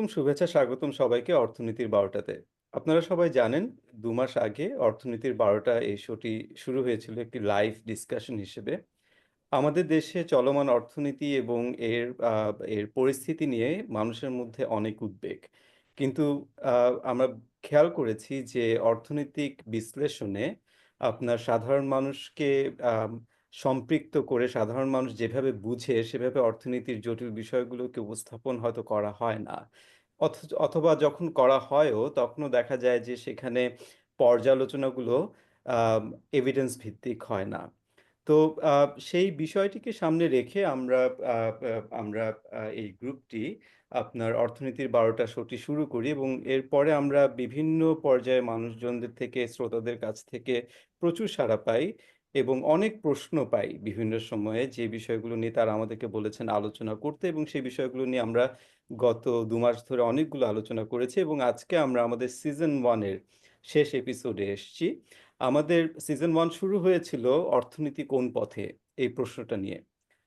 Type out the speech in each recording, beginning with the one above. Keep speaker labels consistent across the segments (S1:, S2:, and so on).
S1: আলাইকুম, শুভেচ্ছা, স্বাগতম সবাইকে অর্থনীতির ১২টাতে। আপনারা সবাই জানেন ২ মাস আগে অর্থনীতির ১২টা এই শোটি শুরু হয়েছিল একটি লাইভ ডিসকাশন হিসেবে। আমাদের দেশে চলমান অর্থনীতি এবং এর পরিস্থিতি নিয়ে মানুষের মধ্যে অনেক উদ্বেগ। কিন্তু আ আমরা খেয়াল করেছি যে অর্থনৈতিক বিশ্লেষণে আপনার সাধারণ মানুষকে আম সম্পৃক্ত করে সাধারণ মানুষ যেভাবে বুঝে সেভাবে অর্থনীতির জটিল বিষয়গুলোকে উপস্থাপন হয়তো করা হয় না। অথবা যখন করা হয়ও তখনও দেখা যায় যে সেখানে পর্যালোচনাগুলো আম এভিডেন্স ভিত্তিক হয় না। তো আ সেই বিষয়টিকে সামনে রেখে আ আ আমরা এই গ্রুপটি আপনার অর্থনীতির ১২টা শোটি শুরু করি এবং এরপরে আমরা বিভিন্ন পর্যায়ের মানুষজনদের থেকে, শ্রোতাদের কাছ থেকে প্রচুর সাড়া পাই এবং অনেক প্রশ্ন পাই বিভিন্ন সময়ে যে বিষয়গুলো নিয়ে তারা আমাদেরকে বলেছেন আলোচনা করতে এবং সেই বিষয়গুলো নিয়ে আমরা গত ২ মাস ধরে অনেকগুলো আলোচনা করেছি এবং আজকে আমরা আমাদের সিজন 1 এর শেষ এপিসোডে এসছি। আমাদের সিজন 1 শুরু হয়েছিল অর্থনীতি কোন পথে? এই প্রশ্নটা নিয়ে।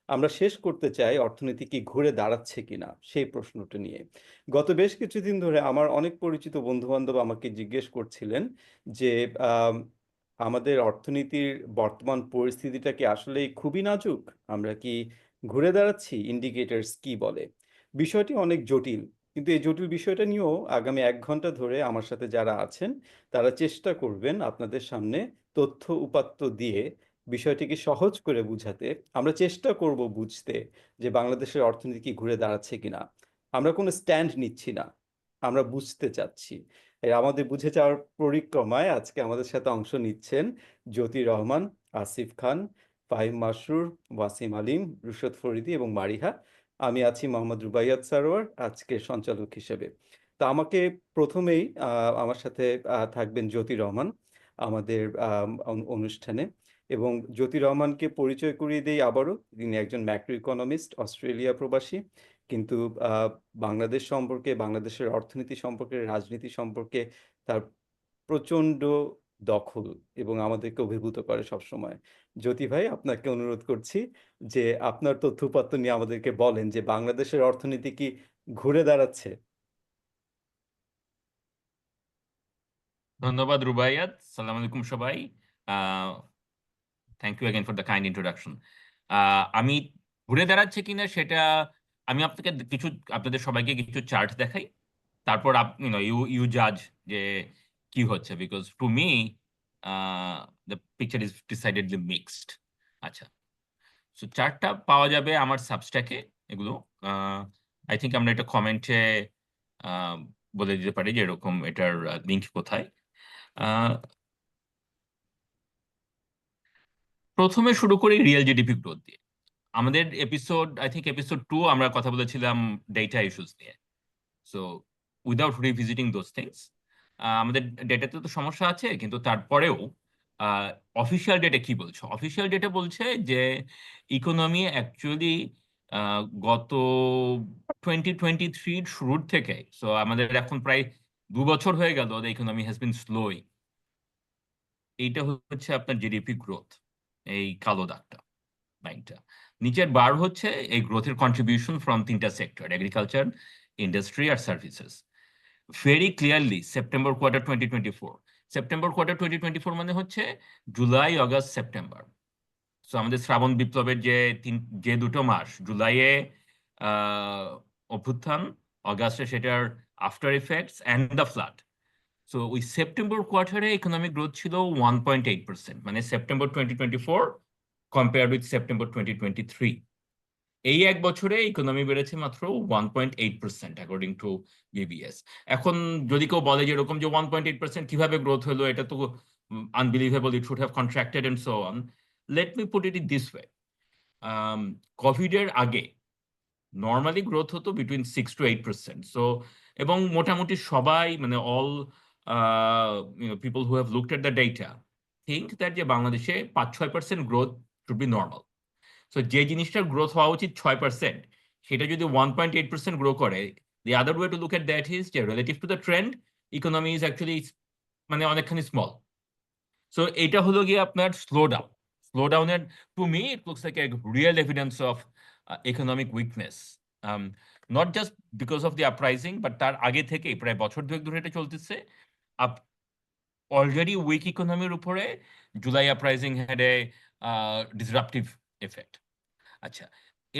S1: আমরা শেষ করতে চাই অর্থনীতি কি ঘুরে দাঁড়াচ্ছে কিনা? সেই প্রশ্নটা নিয়ে। গত বেশ কিছুদিন ধরে আমার অনেক পরিচিত বন্ধু-বান্ধব আমাকে জিজ্ঞেস করছিলেন যে, আম আমাদের অর্থনীতির বর্তমান পরিস্থিতিটা কি আসলেই খুবই নাজুক? আমরা কি ঘুরে দাঁড়াচ্ছি? ইন্ডিকেটরস কি বলে? বিষয়টি অনেক জটিল। কিন্তু এই জটিল বিষয়টা নিয়েও আগামী ১ ঘন্টা ধরে আমার সাথে যারা আছেন তারা চেষ্টা করবেন আপনাদের সামনে তথ্য উপাত্ত দিয়ে বিষয়টিকে সহজ করে বুঝাতে। আমরা চেষ্টা করব বুঝতে যে বাংলাদেশের অর্থনীতি কি ঘুরে দাঁড়াচ্ছে কিনা। আমরা কোনো স্ট্যান্ড নিচ্ছি না। আমরা বুঝতে চাচ্ছি। আমাদের বুঝে যাওয়ার পরিক্রমায় আজকে আমাদের সাথে অংশ নিচ্ছেন জ্যোতি রহমান, আসিফ খান, ফাহিম মাসরুর, ওয়াসিম আলিম, রুশদ ফরিদী এবং মারিহা। আমি আছি মোহাম্মদ রুবাইয়াত সারোয়ার আজকের সঞ্চালক হিসেবে। তো আমাকে ১ম এই আমার সাথে থাকবেন জ্যোতি রহমান আমাদের অনুষ্ঠানে এবং জ্যোতি রহমানকে পরিচয় করিয়ে দেই আবারও। তিনি একজন ম্যাক্রো ইকোনমিস্ট, অস্ট্রেলিয়া প্রবাসী। কিন্তু আ বাংলাদেশ সম্পর্কে, বাংলাদেশের অর্থনীতি সম্পর্কে, রাজনীতি সম্পর্কে তার প্রচণ্ড দখল এবং আমাদেরকে অভিভূত করে সবসময়। জ্যোতি ভাই, আপনাকে অনুরোধ করছি যে আপনার তথ্য-উপাত্ত নিয়ে আমাদেরকে বলেন যে বাংলাদেশের অর্থনীতি কি ঘুরে দাঁড়াচ্ছে?
S2: ধন্যবাদ রুবাইয়াত। সালাম আলাইকুম সবাই। Thank you again for the kind introduction. আমি ঘুরে দাঁড়াচ্ছে কিনা সেটা আমি আপনাকে আপনাদের সবাইকে কিছু চার্ট দেখাই। তারপর ইউ জাজ যে কি হচ্ছে। Because to me the picture is decidedly mixed. আচ্ছা, সো চার্টটা পাওয়া যাবে আমার সাবস্ট্যাকে। এগুলো আই থিংক আমরা এটা কমেন্টে বলে দিতে পারি যে এরকম এটার লিঙ্ক কোথায়। আহ, প্রথমে শুরু করি রিয়েল জিডিপি গ্রোথ দিয়ে। আমাদের এপিসোড 2 আমরা কথা বলেছিলাম ডেটা ইস্যুস নিয়ে। সো উইদাউট রিভিজিটিং দোজ থিংস, আমাদের ডেটাতে তো সমস্যা আছে, কিন্তু তারপরেও অফিসিয়াল ডেটা কি বলছে? অফিসিয়াল ডেটা বলছে যে ইকোনমি অ্যাকচুয়ালি গত 2023 শুরুর থেকে, সো আমাদের এখন প্রায় 2 বছর হয়ে গেল, দ্য ইকোনমি হ্যাজ বিন স্লোই। এইটা হচ্ছে আপনার জিডিপি গ্রোথ, এই কালো দাগটা, লাইনটা। নিচের বার হচ্ছে এই গ্রোথের কন্ট্রিবিউশন ফ্রম 3টা সেক্টর, এগ্রিকালচার, ইন্ডাস্ট্রি আর services. Very clearly September quarter 2024 মানে হচ্ছে জুলাই, অগাস্ট, সেপ্টেম্বর। সো আমাদের শ্রাবণ বিপ্লবের যে দুটো মাস, জুলাইয়ে আহ, অভ্যুত্থান, অগাস্টে সেটার after effects and the flood. So ওই সেপ্টেম্বর কোয়ার্টারে ইকোনমিক গ্রোথ ছিল 1.8%, মানে সেপ্টেম্বর 2024 কম্পেয়ার্ড উইথ সেপ্টেম্বর 2023। এই 1 বছরে ইকোনমি বেড়েছে মাত্র 1.8% অ্যাকর্ডিং টু বিবিএস। এখন যদি কেউ বলে যে এরকম যে 1.8% কিভাবে গ্রোথ হলো, এটা তো unbelievable, it should have contracted and so on. Let me put it this way. Covid এর আগে নর্মালি গ্রোথ হতো বিটুইন 6 to 8%। সো এবং মোটামুটি সবাই, মানে all people who have looked at the data think that যে বাংলাদেশে 5-6% growth should be normal. So যে জিনিসটার গ্রোথ হওয়া উচিত 6%, সেটা যদি 1.8% গ্রো করে, the other way to look at that is যে relative to the trend, economy is actually মানে অনেকখানি স্মল। সো এটা হলো গিয়ে আপনার স্লো ডাউনের, to me it looks like a real evidence of economic weakness. Not just because of the uprising, but তার আগে থেকেই প্রায় বছর দুয়েক ধরে এটা চলতেছে। আপ অলরেডি উইক ইকোনমির উপরে July uprising had a disruptive effect. আচ্ছা,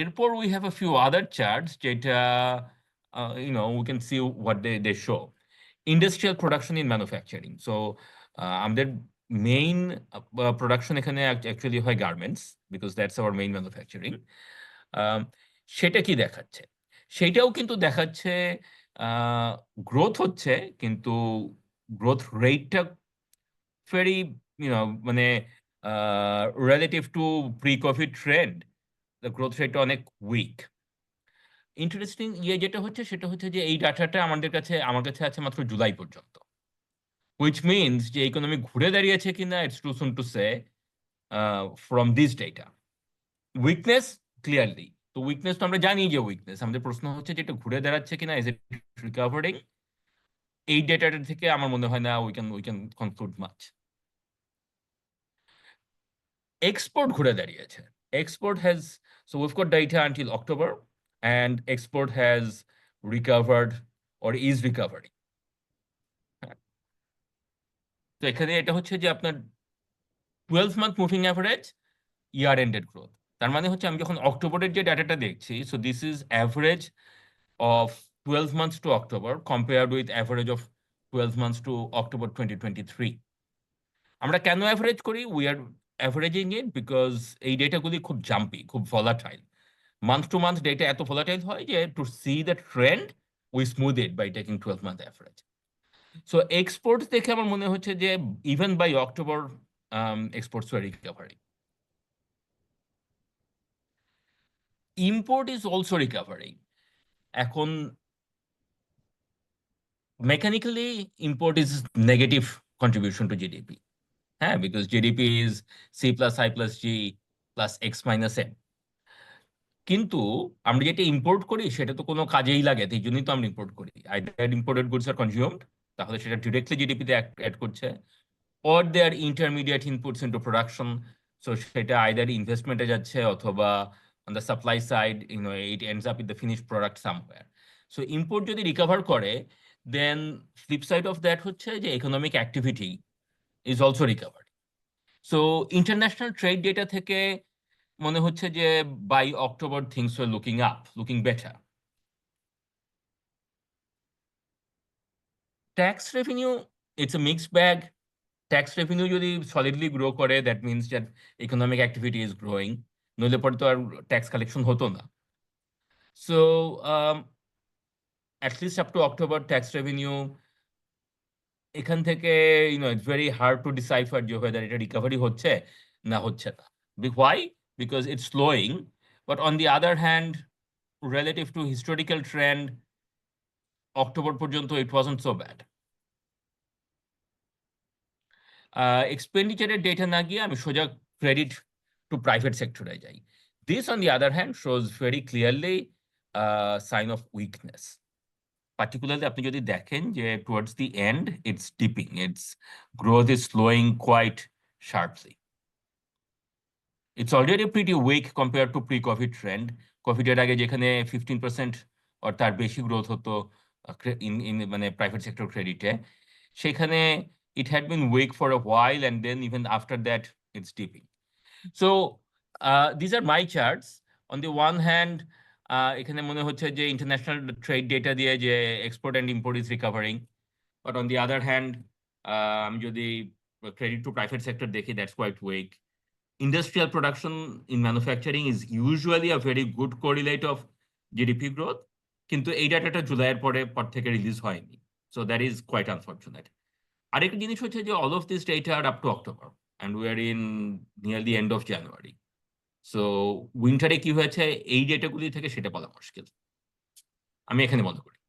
S2: এরপর we have a few other charts যেটা we can see what they show industrial production in manufacturing. So আমাদের মেইন প্রোডাকশন এখানে অ্যাকচুয়ালি হয় garments, because that's our main manufacturing. সেটা কি দেখাচ্ছে? সেইটাও কিন্তু দেখাচ্ছে গ্রোথ হচ্ছে, কিন্তু গ্রোথ রেটটা ভেরি মানে relative to pre Covid trend, growth রেটটা অনেক উইক। ইন্টারেস্টিং যেটা হচ্ছে সেটা হচ্ছে যে এই ডাটাটা আমার কাছে আছে মাত্র জুলাই পর্যন্ত, which means যে ইকোনমি ঘুরে দাঁড়িয়েছে কিনা it's too soon to say from this data. Weakness clearly, তো উইকনেস তো আমরা জানি যে উইকনেস, আমাদের প্রশ্ন হচ্ছে যে এটা ঘুরে দাঁড়াচ্ছে কিনা, ইজ ইট রিকভারিং? এই ডেটাটা থেকে আমার মনে হয় না we can conclude much. Export ঘুরে দাঁড়িয়েছে। Export has, so we've got data until October, and export has recovered or is recovering. তো এখানে এটা হচ্ছে যে আপনার 12-month মুভিং অ্যাভারেজ ইয়ার এন্ডেড গ্রোথ। তার মানে হচ্ছে আমি যখন অক্টোবরের যে ডাটাটা দেখছি, so this is average of 12 months to October compared with average of 12 months to October 2023. আমরা কেন অ্যাভারেজ করি? We are averaging it because এই ডেটাগুলি খুব জাম্পি, খুব volatile. Month to month data এত ভলাটাইল হয় যে to see the trend we smooth it by taking 12-month average. So exports দেখে আমার মনে হচ্ছে যে even by October exports were recovery. Import is also recovering. এখন mechanically import is negative contribution to GDP. হ্যাঁ, because GDP is C plus I plus G plus X minus M. কিন্তু আমরা যেটা ইম্পোর্ট করি সেটা তো কোনো কাজেই লাগে, এই জন্যই তো আমরা ইম্পোর্ট করি। আইদার ইম্পোর্টেড গুডস আর কনজিউমড, তাহলে সেটা ডিরেক্টলি জিডিপিতে অ্যাড করছে, or they are intermediate inputs into production, so সেটা আইদার ইনভেস্টমেন্টে যাচ্ছে অথবা on the supply side it ends up with the finished product somewhere. So import যদি রিকভার করে, then flip side of that হচ্ছে যে economic activity is also recovered. So international trade data থেকে মনে হচ্ছে যে by October things were looking up, looking better. Tax revenue, it's a mixed bag. Tax revenue যদি solidly grow করে, that means that economic activity is growing, নইলে পরে তো আর ট্যাক্স কালেকশন হতো না। So at least up to October tax revenue এখান থেকে it's very hard to decipher যে ওয়েদার এটা রিকভারি হচ্ছে না হচ্ছে না। Why? Because it's slowing, but on the other hand relative to historical trend October পর্যন্ত ইট ওয়াজন্ট সো ব্যাড। এক্সপেন্ডিচারের ডেটা না গিয়ে আমি সোজা ক্রেডিট টু প্রাইভেট সেক্টরে যাই। This, on the other hand, shows very clearly a sign of weakness. Particularly, আপনি যদি দেখেন যে towards the end, it's dipping. Its growth is slowing quite sharply. It's already pretty weak compared to pre-COVID trend. COVID এর আগে যেখানে 15% or তার বেশি growth হতো in মানে প্রাইভেট সেক্টর ক্রেডিটে, সেখানে it had been weak for a while, and then even after that, it's dipping. So these are my charts. On the one hand, এখানে মনে হচ্ছে যে ইন্টারন্যাশনাল ট্রেড ডেটা দিয়ে যে export and import is recovering, but on the other hand আমি যদি credit to private sector দেখি, that's quite weak. Industrial production in manufacturing is usually a very good correlate of GDP growth, কিন্তু এই ডাটাটা জুলাইয়ের পর থেকে রিলিজ হয়নি, so that is quite unfortunate. আরেকটা জিনিস হচ্ছে যে all of this data are up to October, and we are in near the end of January. So উইন্টারে কি হয়েছে এই ডেটাগুলি থেকে সেটা বলা মুশকিল। আমি এখানে বন্ধ করি।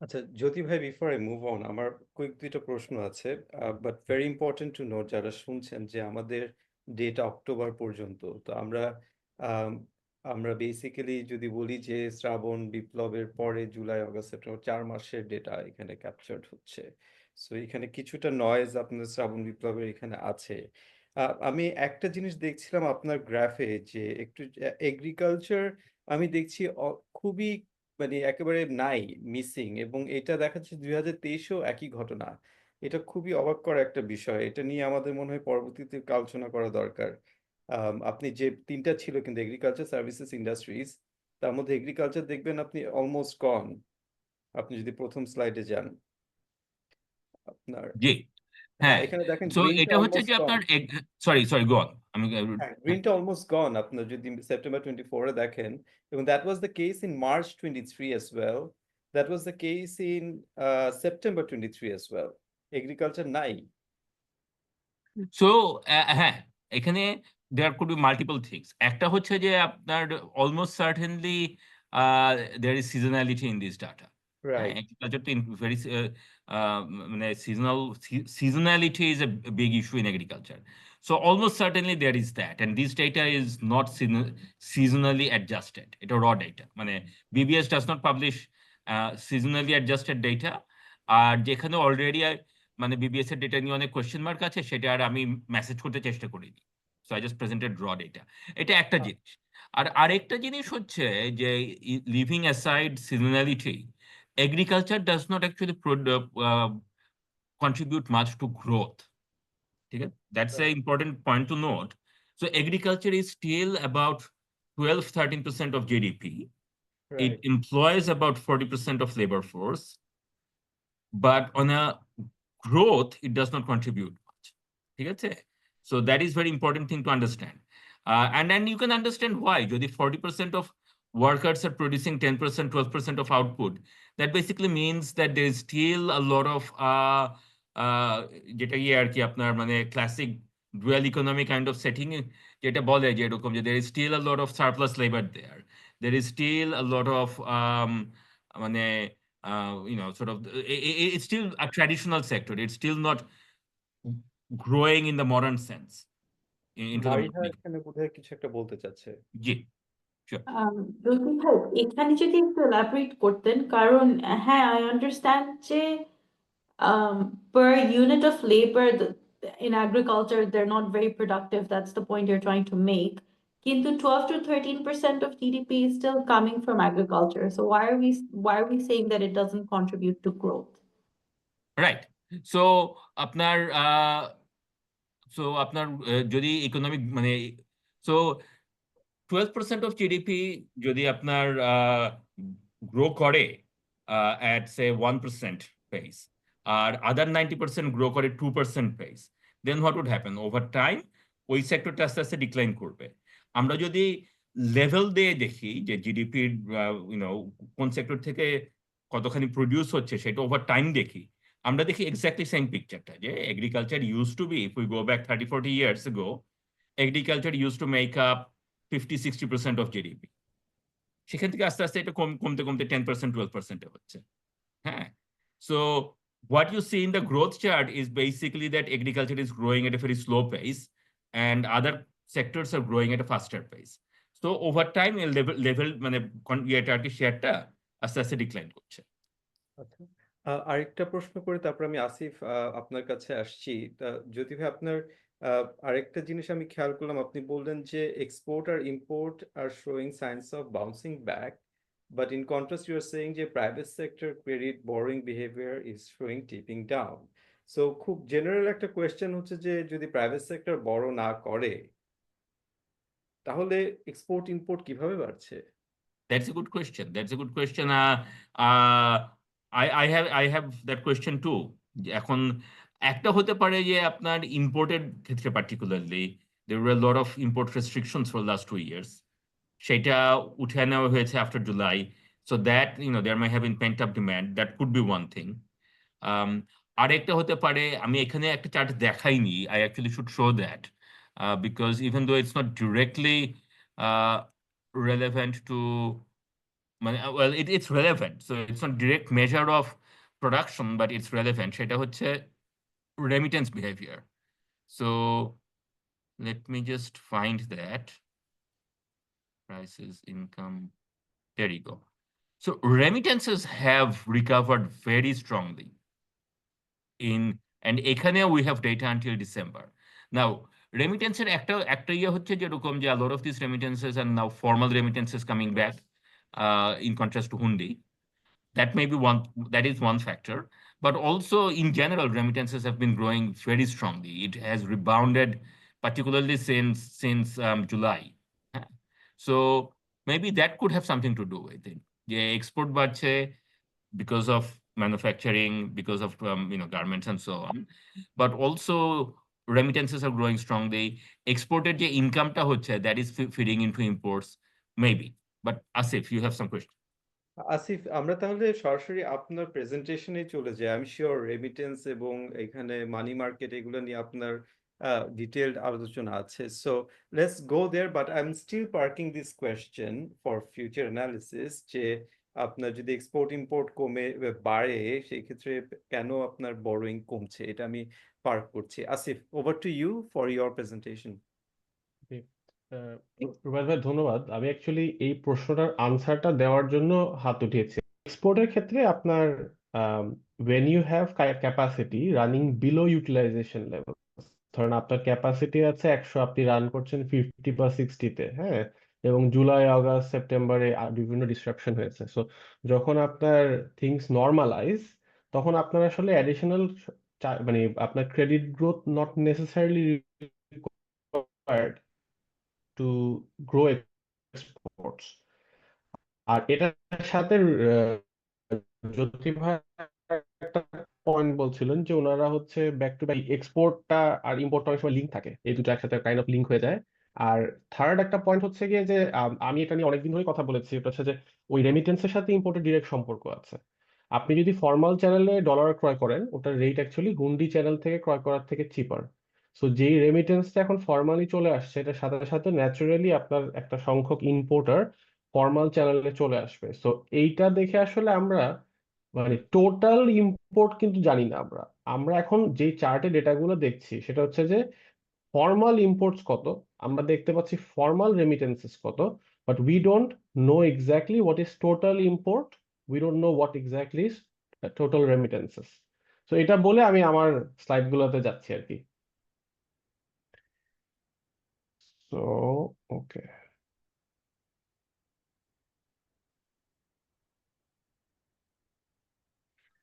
S1: আচ্ছা জ্যোতি ভাই, বিফোর আই মুভ অন, আমার কুইক দুইটা প্রশ্ন আছে, but very important to note যারা শুনছেন যে আমাদের ডেটা অক্টোবর পর্যন্ত। তো আম, আমরা বেসিক্যালি যদি বলি যে শ্রাবণ বিপ্লবের পরে জুলাই আগস্ট সেপ্টেম্বর 4 মাসের ডেটা এখানে ক্যাপচার্ড হচ্ছে। সো এখানে কিছুটা নয়েজ আপনাদের শ্রাবণ বিপ্লবের এখানে আছে। আমি একটা জিনিস দেখছিলাম আপনার গ্রাফে যে একটু এগ্রিকালচার আমি দেখছি খুবই মানে একেবারে নাই, মিসিং, এবং এটা দেখা যাচ্ছে 2023-এও একই ঘটনা। এটা খুবই অবাক করা একটা বিষয়। এটা নিয়ে আমাদের মনে হয় পরবর্তীতে আলোচনা করা দরকার। আপনি যে ৩ টা ছিল কিন্তু এগ্রিকালচার, সার্ভিসেস, ইন্ডাস্ট্রিজ, তার মধ্যে এগ্রিকালচার দেখবেন আপনি অলমোস্ট গন। আপনি যদি ১ম স্লাইডে যান, আপনার
S2: জি,
S1: হ্যাঁ,
S2: হ্যাঁ।
S1: এখানে দেখেন
S2: সো
S1: গ্রিনটা
S2: এটা হচ্ছে
S1: অলমোস্ট
S2: যে
S1: গন।
S2: আপনার সরি, সরি, গো অন। আমি
S1: হ্যাঁ,
S2: হ্যাঁ।
S1: গ্রিনটা অলমোস্ট গন আপনার যদি সেপ্টেম্বর 24 এ দেখেন, এবং that was the case in March 23 as well. That was the case in September 23 as well. Agriculture নাই।
S2: সো হ্যাঁ, এখানে there could be multiple things. একটা হচ্ছে যে আপনার almost certainly uh there is seasonality in this data. হ্যাঁ,
S1: right.
S2: Agriculture তো very মানে seasonality is a big issue in agriculture. So almost certainly there is that, and this data is not seasonally adjusted. এটা raw data. মানে BBS does not publish seasonally adjusted data. আর যেখানে already মানে BBS এর data নিয়ে অনেক question mark আছে, সেটা আর আমি মেসেজ করতে চেষ্টা করিনি। So I just presented raw data. এটা একটা
S1: আ
S2: জিনিস। আর আরেকটা জিনিস হচ্ছে যে living aside seasonality, agriculture does not actually contribute much to growth. ঠিক আছে? That's an
S1: right,
S2: important point to note. So agriculture is still about 12-13% of GDP. It
S1: right.
S2: employs about 40% of labor force, but on a growth, it does not contribute much. ঠিক আছে? So that is very important thing to understand. And then you can understand why. যদি 40% of workers are producing 10%, 12% of output, that basically means that there is still a lot of যেটা আর কি আপনার মানে classic dual economy kind of setting যেটা বলে যে এরকম যে there is still a lot of surplus labor there. There is still a lot of মানে sort of, it's still a traditional sector. It's still not growing in the modern sense into the
S1: মারিহা
S2: modern.
S1: এখানে বোধহয় কিছু একটা বলতে চাচ্ছে।
S2: জি, sure.
S3: জ্যোতি ভাই এখানে যদি একটু এলাবোরেট করতেন, কারণ হ্যাঁ আই আন্ডারস্ট্যান্ড যে per unit of labor in agriculture they're not very productive. That's the point you're trying to make. Kintu 12 to 13% of GDP is still coming from agriculture. So why are we saying that it doesn't contribute to growth?
S2: Right. So আপনার যদি economic মানে so 12% of GDP যদি আপনার grow করে at say 1% pace, আর other 90% grow করে 2% pace, then what would happen? Over time, ওই সেক্টরটা আস্তে আস্তে ডিক্লাইন করবে। আমরা যদি লেভেল দিয়ে দেখি যে জিডিপির কোন সেক্টর থেকে কতখানি প্রডিউস হচ্ছে, সেটা ওভার টাইম দেখি, আমরা দেখি এক্স্যাক্টলি সেম পিকচারটা, যে agriculture use to be, if we go back 30-40 years ago, agriculture used to make up 50-60% of GDP. সেখান থেকে আস্তে আস্তে এটা কমতে কমতে 10%, 12% হচ্ছে। হ্যাঁ, so what you see in the growth chart is basically that agriculture is growing at a very slow pace and other sectors are growing at a faster pace. So over time level মানে এটা আর কি শেয়ারটা আস্তে আস্তে decline করছে।
S1: আচ্ছা। আরেকটা প্রশ্ন করে তারপর আমি আসিফ আপনার কাছে আসছি। জ্যোতি ভাই, আপনার আরেকটা জিনিস আমি খেয়াল করলাম, আপনি বললেন যে এক্সপোর্ট আর ইম্পোর্ট আর showing signs of bouncing back, but in contrast you are saying যে private sector credit borrowing behaviour is showing tipping down. So খুব জেনারেল একটা কোয়েশ্চেন হচ্ছে যে যদি প্রাইভেট সেক্টর বড় না করে তাহলে এক্সপোর্ট ইম্পোর্ট কিভাবে বাড়ছে?
S2: That's a good question. That's a good question. I have that question too. যে এখন একটা হতে পারে যে আপনার ইম্পোর্টের ক্ষেত্রে particularly there were a lot of import restrictions for the last 2 years. সেটা উঠে নেওয়া হয়েছে after July. So that, there may have been pent up demand. That could be one thing. আরেকটা হতে পারে, আমি এখানে একটা চার্ট দেখাইনি. I actually should show that. Because even though it's not directly uh, relevant to well, it's relevant. So it's not direct measure of production, but it's relevant. সেটা হচ্ছে remittance behavior. So let me just find that. Prices, income. There you go. So remittances have recovered very strongly and এখানে we have data until December. Now, remittance এর একটা ইয়ে হচ্ছে যেরকম যে a lot of these remittances are now formal remittances coming back. in contrast to hundi. That is one factor. But also in general, remittances have been growing very strongly. It has rebounded, particularly since July. হ্যাঁ? So maybe that could have something to do, I think. যে export বাড়ছে because of manufacturing, because of garments and so on. But also remittances are growing strongly. Exported যে ইনকামটা হচ্ছে, that is feeding into imports, maybe. But Asif, you have some questions.
S1: Asif, আমরা তাহলে সরাসরি আপনার প্রেজেন্টেশনে চলে যাই। আমি শিওর রেমিটেন্স এবং এখানে মানি মার্কেট এগুলো নিয়ে আপনার ডিটেইলড আলোচনা আছে। So let's go there, but I am still parking this question for future analysis যে আপনার যদি এক্সপোর্ট ইম্পোর্ট কমে বাড়ে সেই ক্ষেত্রে কেন আপনার বরোইং কমছে, এটা আমি পার্ক করছি। Asif, over to you for your presentation.
S4: জি, রুবাল ভাই ধন্যবাদ। আমি অ্যাকচুয়ালি এই প্রশ্নটার আনসারটা দেওয়ার জন্য হাত উঠিয়েছি। এক্সপোর্টের ক্ষেত্রে আপনার when you have capacity running below utilization level, ধরেন আপনার ক্যাপাসিটি আছে 100, আপনি রান করছেন 50 বা 60-তে, হ্যাঁ, এবং জুলাই আগস্ট সেপ্টেম্বরে বিভিন্ন ডিস্ট্রাকশন হয়েছে। সো যখন আপনার থিংস নর্মালাইজ, তখন আপনার আসলে অ্যাডিশনাল মানে আপনার credit growth not necessarily required to grow exports. আর এটার সাথে জ্যোতি ভাই একটা পয়েন্ট বলছিলেন যে ওনারা হচ্ছে ব্যাক টু ব্যাক এক্সপোর্টটা আর ইম্পোর্টটা অনেক সময় লিঙ্ক থাকে, এই দুটো একসাথে কাইন্ড অফ লিঙ্ক হয়ে যায়। আর থার্ড একটা পয়েন্ট হচ্ছে গিয়ে যে আমি এটা নিয়ে অনেকদিন ধরে কথা বলেছি, এটা হচ্ছে যে ওই রেমিটেন্সের সাথে ইম্পোর্টের ডিরেক্ট সম্পর্ক আছে। আপনি যদি ফর্মাল চ্যানেলে ডলার ক্রয় করেন, ওটার রেট অ্যাকচুয়ালি হুন্ডি চ্যানেল থেকে ক্রয় করার থেকে চিপার। সো যেই রেমিটেন্সটা এখন ফর্মালি চলে আসছে, এটার সাথে সাথে ন্যাচারালি আপনার একটা সংখ্যক ইম্পোর্টার ফর্মাল চ্যানেলে চলে আসবে। সো এইটা দেখে আসলে আমরা মানে টোটাল ইম্পোর্ট কিন্তু জানি না। আমরা আমরা এখন যে চার্টে ডেটাগুলো দেখছি সেটা হচ্ছে যে ফর্মাল ইম্পোর্টস কত, আমরা দেখতে পাচ্ছি ফর্মাল রেমিটেন্সেস কত, but we don't know exactly what is total import, we don't know what exactly is total remittances. তো এটা বলে আমি আমার স্লাইডগুলোতে যাচ্ছি আর কি। সো ওকে,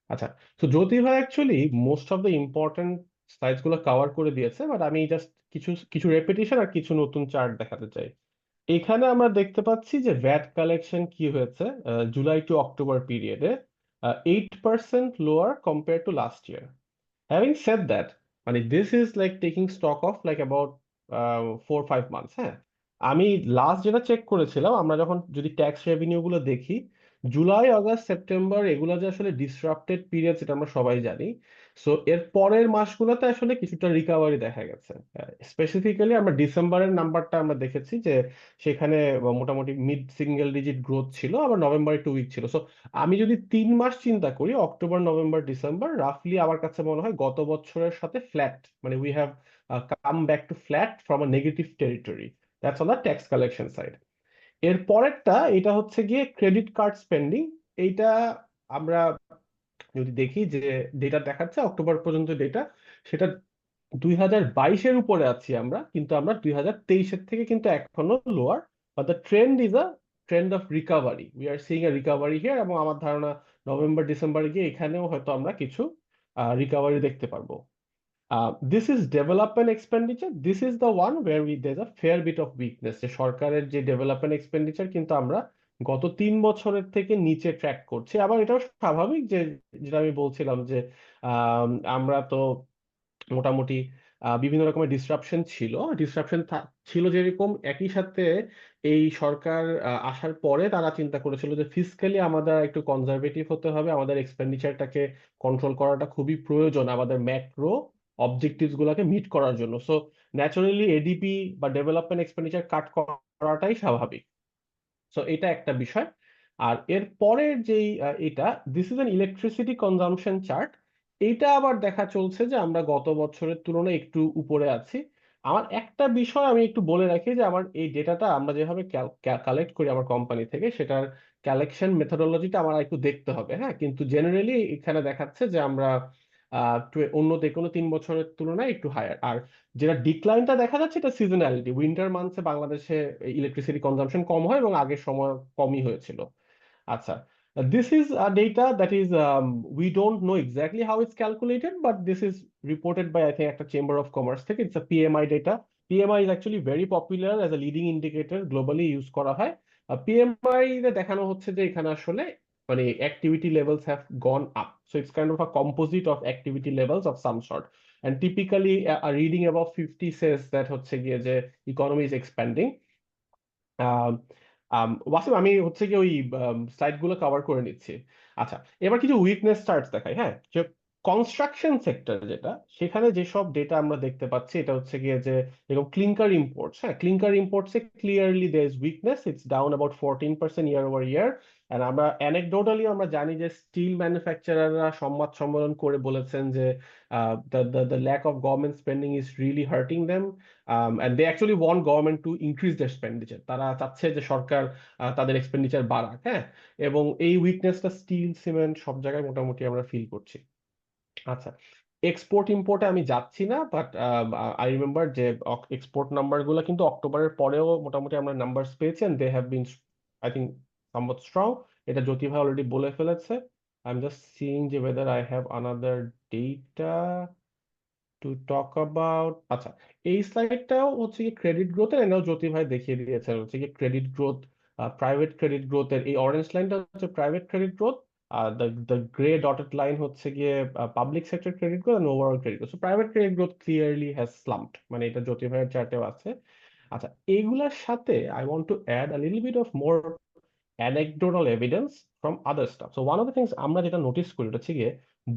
S4: আচ্ছা। তো জ্যোতি ভাই actually most of the important slides গুলো কভার করে দিয়েছে, বাট আমি জাস্ট কিছু কিছু রেপিটেশন আর কিছু নতুন চার্ট দেখাতে চাই। এখানে আমরা দেখতে পাচ্ছি যে ভ্যাট কালেকশন কি হয়েছে জুলাই টু অক্টোবর পিরিয়ডে 8% lower compare to last year. Having said that, মানে this is like taking stock of like about 4-5 months. হ্যাঁ, আমি লাস্ট যেটা চেক করেছিলাম, আমরা যখন যদি ট্যাক্স রেভিনিউ গুলো দেখি, জুলাই আগস্ট সেপ্টেম্বর এগুলো যে আসলে ডিসরাপ্টেড পিরিয়ড, সেটা আমরা সবাই জানি। সো এর পরের মাসগুলোতে আসলে কিছুটা রিকভারি দেখা গেছে। স্পেসিফিক্যালি আমরা ডিসেম্বরের নাম্বারটা আমরা দেখেছি যে সেখানে মোটামুটি মিড সিঙ্গেল ডিজিট গ্রোথ ছিল, আবার নভেম্বরে 2 উইক ছিল। সো আমি যদি 3 মাস চিন্তা করি, অক্টোবর নভেম্বর ডিসেম্বর, রাফলি আমার কাছে মনে হয় গত বছরের সাথে ফ্ল্যাট, মানে we have come back to flat from a negative territory. That's on the tax collection side. এর পরেরটা এটা হচ্ছে গিয়ে ক্রেডিট কার্ড স্পেন্ডিং। এইটা আমরা যদি দেখি যে ডেটা দেখাচ্ছে অক্টোবর পর্যন্ত ডেটা, সেটা 2022-এর উপরে আছি আমরা, কিন্তু আমরা 2023-এর থেকে কিন্তু এখনো lower, but the trend is a trend of recovery. We are seeing a recovery here, এবং আমার ধারণা নভেম্বর ডিসেম্বরে গিয়ে এখানেও হয়তো আমরা কিছু রিকভারি দেখতে পারবো। This is development expenditure, this is the one where there a fair bit of weakness, যে সরকারের যে ডেভেলপমেন্ট এক্সপেন্ডিচার কিন্তু আমরা গত 3 বছরের থেকে নিচে ট্র্যাক করছি। আবার এটাও স্বাভাবিক যে, যেটা আমি বলছিলাম যে আমরা তো মোটামুটি বিভিন্ন রকমের ডিসরাপশন ছিল। ডিসরাপশন ছিল যেরকম, একই সাথে এই সরকার আসার পরে তারা চিন্তা করেছিল যে ফিসক্যালি আমাদের একটু কনজারভেটিভ হতে হবে, আমাদের এক্সপেন্ডিচারটাকে কন্ট্রোল করাটা খুবই প্রয়োজন আমাদের ম্যাক্রো অবজেক্টিভস গুলোকে মিট করার জন্য। সো ন্যাচারালি এডিপি বা ডেভেলপমেন্ট এক্সপেন্ডিচার কাট করাটাই স্বাভাবিক। সো এটা একটা বিষয়। আর এর পরের যেই এটা, this is an electricity consumption chart. এইটা আবার দেখা চলছে যে আমরা গত বছরের তুলনায় একটু উপরে আছি। আমার একটা বিষয় আমি একটু বলে রাখি যে আমার এই ডেটাটা আমরা যেভাবে কালেক্ট করি আমার কোম্পানি থেকে, সেটার কালেকশন মেথোডোলজিটা আমার একটু দেখতে হবে। হ্যাঁ, কিন্তু জেনারেলি এখানে দেখাচ্ছে যে আমরা অন্য যে কোনো 3 বছরের তুলনায় একটু হায়ার। আর যেটা ডিক্লাইনটা দেখা যাচ্ছে এটা সিজনালিটি, উইন্টার মান্থসে বাংলাদেশে ইলেকট্রিসিটি কনজাম্পশন কম হয় এবং আগের সময় কমই হয়েছিল। আচ্ছা, this is a data that is we don't know exactly how it's calculated, but this is reported by I think একটা Chamber of Commerce থেকে। It's a PMI data. PMI is actually very popular as a leading indicator, globally use করা হয়। PMI তে দেখানো হচ্ছে যে এখানে আসলে মানে activity levels have gone up, so it's kind of a composite of activity levels of some sort, and typically a reading above 50 says that হচ্ছে গিয়ে যে economy is expanding. ওয়াসিম, আমি হচ্ছে কি ওই স্লাইড গুলো কভার করে নিচ্ছি। আচ্ছা, এবার কিছু উইকনেস চার্টস দেখাই। হ্যাঁ, যে কনস্ট্রাকশন সেক্টর যেটা, সেখানে যেসব ডেটা আমরা দেখতে পাচ্ছি এটা হচ্ছে গিয়ে যে এরকম ক্লিংকার ইম্পোর্টস, হ্যাঁ ক্লিংকার ইম্পোর্টসে clearly there is weakness, it's down about 14% year over year. And আমরা অ্যানেকডোটালি আমরা জানি যে স্টিল ম্যানুফ্যাকচারাররা সংবাদ সম্মেলন করে বলেছেন যে the lack of government spending is really hurting them, and they actually want government to increase their expenditure. তারা চাচ্ছে যে সরকার তাদের এক্সপেন্ডিচার বাড়াক। হ্যাঁ, এবং এই উইকনেসটা স্টিল, সিমেন্ট সব জায়গায় মোটামুটি আমরা ফিল করছি। আচ্ছা, এক্সপোর্ট ইম্পোর্টে আমি যাচ্ছি না, বাট আই রিমেম্বার যে এক্সপোর্ট নাম্বার গুলো কিন্তু অক্টোবরের পরেও মোটামুটি আমরা নাম্বার পেয়েছি, and they have been I think somewhat strong. এটা জ্যোতি ভাই অলরেডি বলে ফেলেছে। আই এম জাস্ট সিইং যে whether I have another data to talk about. আচ্ছা, এই স্লাইডটাও হচ্ছে কি ক্রেডিট গ্রোথের, এনাও জ্যোতি ভাই দেখিয়ে দিয়েছে হচ্ছে কি ক্রেডিট গ্রোথ, প্রাইভেট ক্রেডিট গ্রোথের এই অরেঞ্জ লাইনটা হচ্ছে প্রাইভেট ক্রেডিট গ্রোথ, আর দ্য গ্রে ডটেড লাইন হচ্ছে গিয়ে public sector credit growth and overall credit growth. So private credit growth clearly has slumped, মানে এটা জ্যোতি ভাইয়ের চার্টেও আছে। আচ্ছা, এইগুলার সাথে I want to add a little bit of more anecdotal evidence from other stuff. So one of the things আমরা যেটা নোটিস করি এটা হচ্ছে গিয়ে